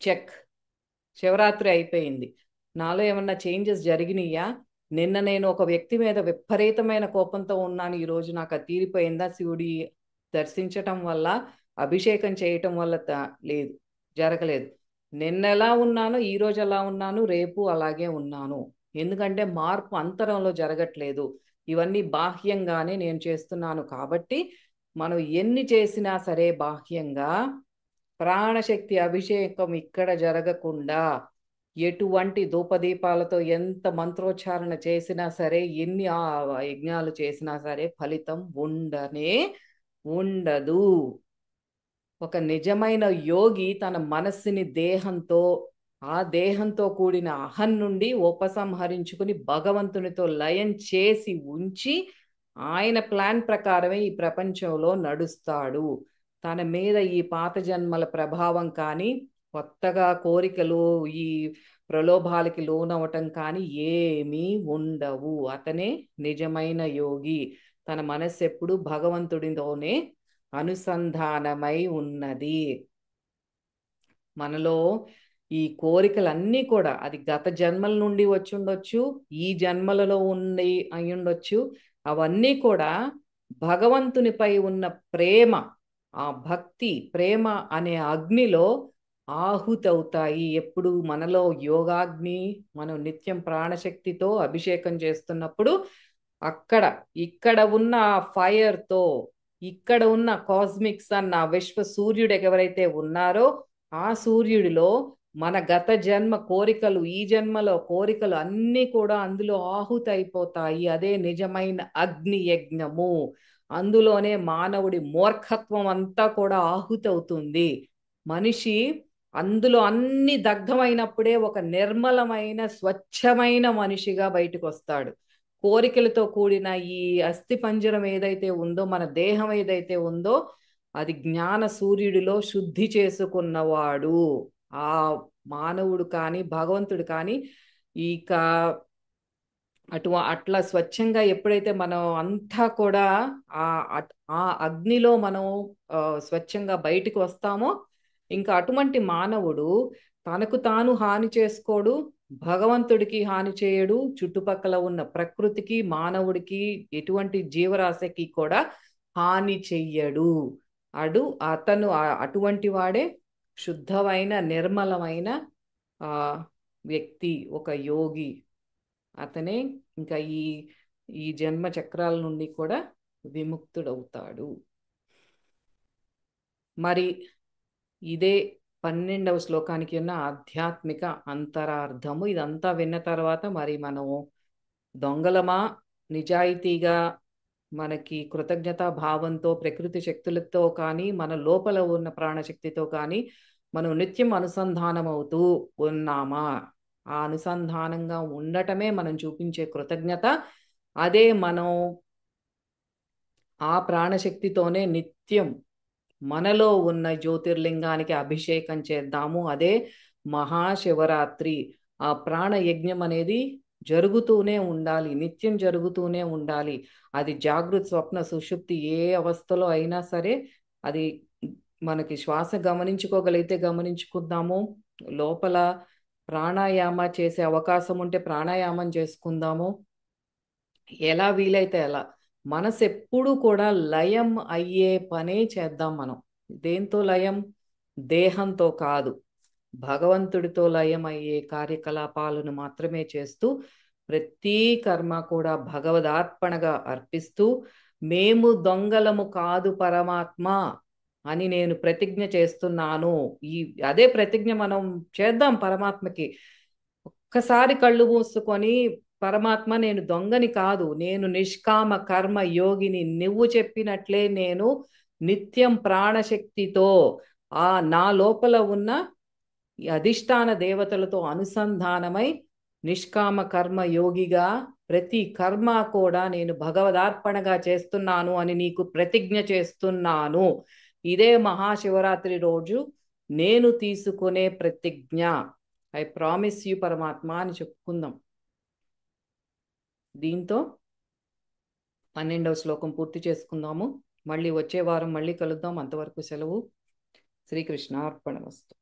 Speaker 1: చెక్, శివరాత్రి అయిపోయింది. నాలో ఏమన్నా చేంజెస్ జరిగినాయా? నిన్న నేను ఒక వ్యక్తి మీద విపరీతమైన కోపంతో ఉన్నాను, ఈరోజు నాకు అది తీరిపోయిందా? శివుడి దర్శించటం వల్ల, అభిషేకం చేయటం వల్ల లేదు, జరగలేదు. నిన్న ఎలా ఉన్నానో ఈరోజు ఎలా ఉన్నాను, రేపు అలాగే ఉన్నాను. ఎందుకంటే మార్పు అంతరంలో జరగట్లేదు, ఇవన్నీ బాహ్యంగానే నేను చేస్తున్నాను. కాబట్టి మనం ఎన్ని చేసినా సరే బాహ్యంగా ప్రాణశక్తి అభిషేకం ఇక్కడ జరగకుండా ఎటువంటి ధూపదీపాలతో ఎంత మంత్రోచ్చారణ చేసినా సరే, ఎన్ని యజ్ఞాలు చేసినా సరే ఫలితం ఉండనే ఉండదు. ఒక నిజమైన యోగి తన మనస్సుని దేహంతో, ఆ దేహంతో కూడిన అహం నుండి ఉపసంహరించుకుని భగవంతునితో లయం చేసి ఉంచి ఆయన ప్లాన్ ప్రకారమే ఈ ప్రపంచంలో నడుస్తాడు. తన మీద ఈ పాత జన్మల ప్రభావం కానీ, కొత్తగా కోరికలు, ఈ ప్రలోభాలకి లోనవటం కానీ ఏమీ ఉండవు. అతనే నిజమైన యోగి. తన మనస్సు ఎప్పుడు భగవంతుడితోనే అనుసంధానమై ఉన్నది. మనలో ఈ కోరికలన్నీ కూడా అది గత జన్మల నుండి వచ్చి ఉండొచ్చు, ఈ జన్మలలో ఉండి అయి ఉండొచ్చు. అవన్నీ కూడా భగవంతునిపై ఉన్న ప్రేమ, ఆ భక్తి ప్రేమ అనే అగ్నిలో ఆహుతవుతాయి. ఎప్పుడు మనలో యోగాగ్ని, మనం నిత్యం ప్రాణశక్తితో అభిషేకం చేస్తున్నప్పుడు ఇక్కడ ఉన్న ఫైర్తో, ఇక్కడ ఉన్న కాస్మిక్ సన్, ఆ విశ్వ సూర్యుడు ఎవరైతే ఉన్నారో ఆ సూర్యుడిలో మన గత జన్మ కోరికలు, ఈ జన్మలో కోరికలు అన్నీ కూడా అందులో ఆహుతైపోతాయి. అదే నిజమైన అగ్ని యజ్ఞము. అందులోనే మానవుడి మూర్ఖత్వం అంతా కూడా ఆహుతవుతుంది. మనిషి అందులో అన్ని దగ్ధమైనప్పుడే ఒక నిర్మలమైన స్వచ్ఛమైన మనిషిగా బయటకు వస్తాడు. కోరికలతో కూడిన ఈ అస్థి పంజరం ఏదైతే ఉందో, మన దేహం ఏదైతే ఉందో, అది జ్ఞాన సూర్యుడిలో శుద్ధి చేసుకున్నవాడు. ఆ మానవుడు కానీ భగవంతుడు కానీ ఇక అట్లా స్వచ్ఛంగా ఎప్పుడైతే మనం అంతా కూడా ఆ ఆ అగ్నిలో మనం స్వచ్ఛంగా బయటికి వస్తామో, ఇంకా అటువంటి మానవుడు తనకు తాను హాని చేసుకోడు, భగవంతుడికి హాని చేయడు, చుట్టుపక్కల ఉన్న ప్రకృతికి, మానవుడికి, ఎటువంటి జీవరాశికి కూడా హాని చెయ్యడు. అతను అటువంటి వాడే శుద్ధమైన నిర్మలమైన ఆ వ్యక్తి, ఒక యోగి. అతనే ఇంకా ఈ జన్మ చక్రాల నుండి కూడా విముక్తుడవుతాడు. మరి ఇదే 12వ శ్లోకానికి ఉన్న ఆధ్యాత్మిక అంతరార్థము. ఇదంతా విన్న తర్వాత మరి మనము దొంగలమా, నిజాయితీగా మనకి కృతజ్ఞతా భావంతో, ప్రకృతి శక్తులతో కానీ, మన లోపల ఉన్న ప్రాణశక్తితో కానీ మనం నిత్యం అనుసంధానం అవుతూ ఉన్నామా? ఆ అనుసంధానంగా ఉండటమే మనం చూపించే కృతజ్ఞత. అదే మనం ఆ ప్రాణశక్తితోనే నిత్యం మనలో ఉన్న జ్యోతిర్లింగానికి అభిషేకం చేద్దాము. అదే మహాశివరాత్రి. ఆ ప్రాణ యజ్ఞం అనేది జరుగుతూనే ఉండాలి, నిత్యం జరుగుతూనే ఉండాలి. అది జాగృత, స్వప్న, సుషుప్తి ఏ అవస్థలో అయినా సరే, అది మనకి శ్వాస గమనించుకోగలిగితే గమనించుకుందాము. లోపల ప్రాణాయామ చేసే అవకాశం ఉంటే ప్రాణాయామం చేసుకుందాము. ఎలా వీలైతే అలా. మనసు ఎప్పుడు కూడా లయం అయ్యే పనే చేద్దాం మనం. దేంతో లయం? దేహంతో కాదు, భగవంతుడితో లయం అయ్యే కార్యకలాపాలను మాత్రమే చేస్తూ, ప్రతి కర్మ కూడా భగవదార్పణగా అర్పిస్తూ, మేము దొంగలము కాదు పరమాత్మ అని నేను ప్రతిజ్ఞ చేస్తున్నాను. అదే ప్రతిజ్ఞ మనం చేద్దాం పరమాత్మకి. ఒక్కసారి కళ్ళు మూసుకొని, పరమాత్మ నేను దొంగని కాదు, నేను నిష్కామ కర్మ యోగిని, నువ్వు చెప్పినట్లే నేను నిత్యం ప్రాణశక్తితో నా లోపల ఉన్న ఈ అధిష్టాన దేవతలతో అనుసంధానమై నిష్కామ కర్మ యోగిగా ప్రతి కర్మ కూడా నేను భగవదార్పణగా చేస్తున్నాను అని నీకు ప్రతిజ్ఞ చేస్తున్నాను. ఇదే మహాశివరాత్రి రోజు నేను తీసుకునే ప్రతిజ్ఞ. ఐ ప్రామిస్ యూ పరమాత్మ అని చెప్పుకుందాం. దీంతో 12వ శ్లోకం పూర్తి చేసుకుందాము. మళ్ళీ వచ్చే వారం మళ్ళీ కలుద్దాం. అంతవరకు సెలవు. శ్రీకృష్ణార్పణమస్తు.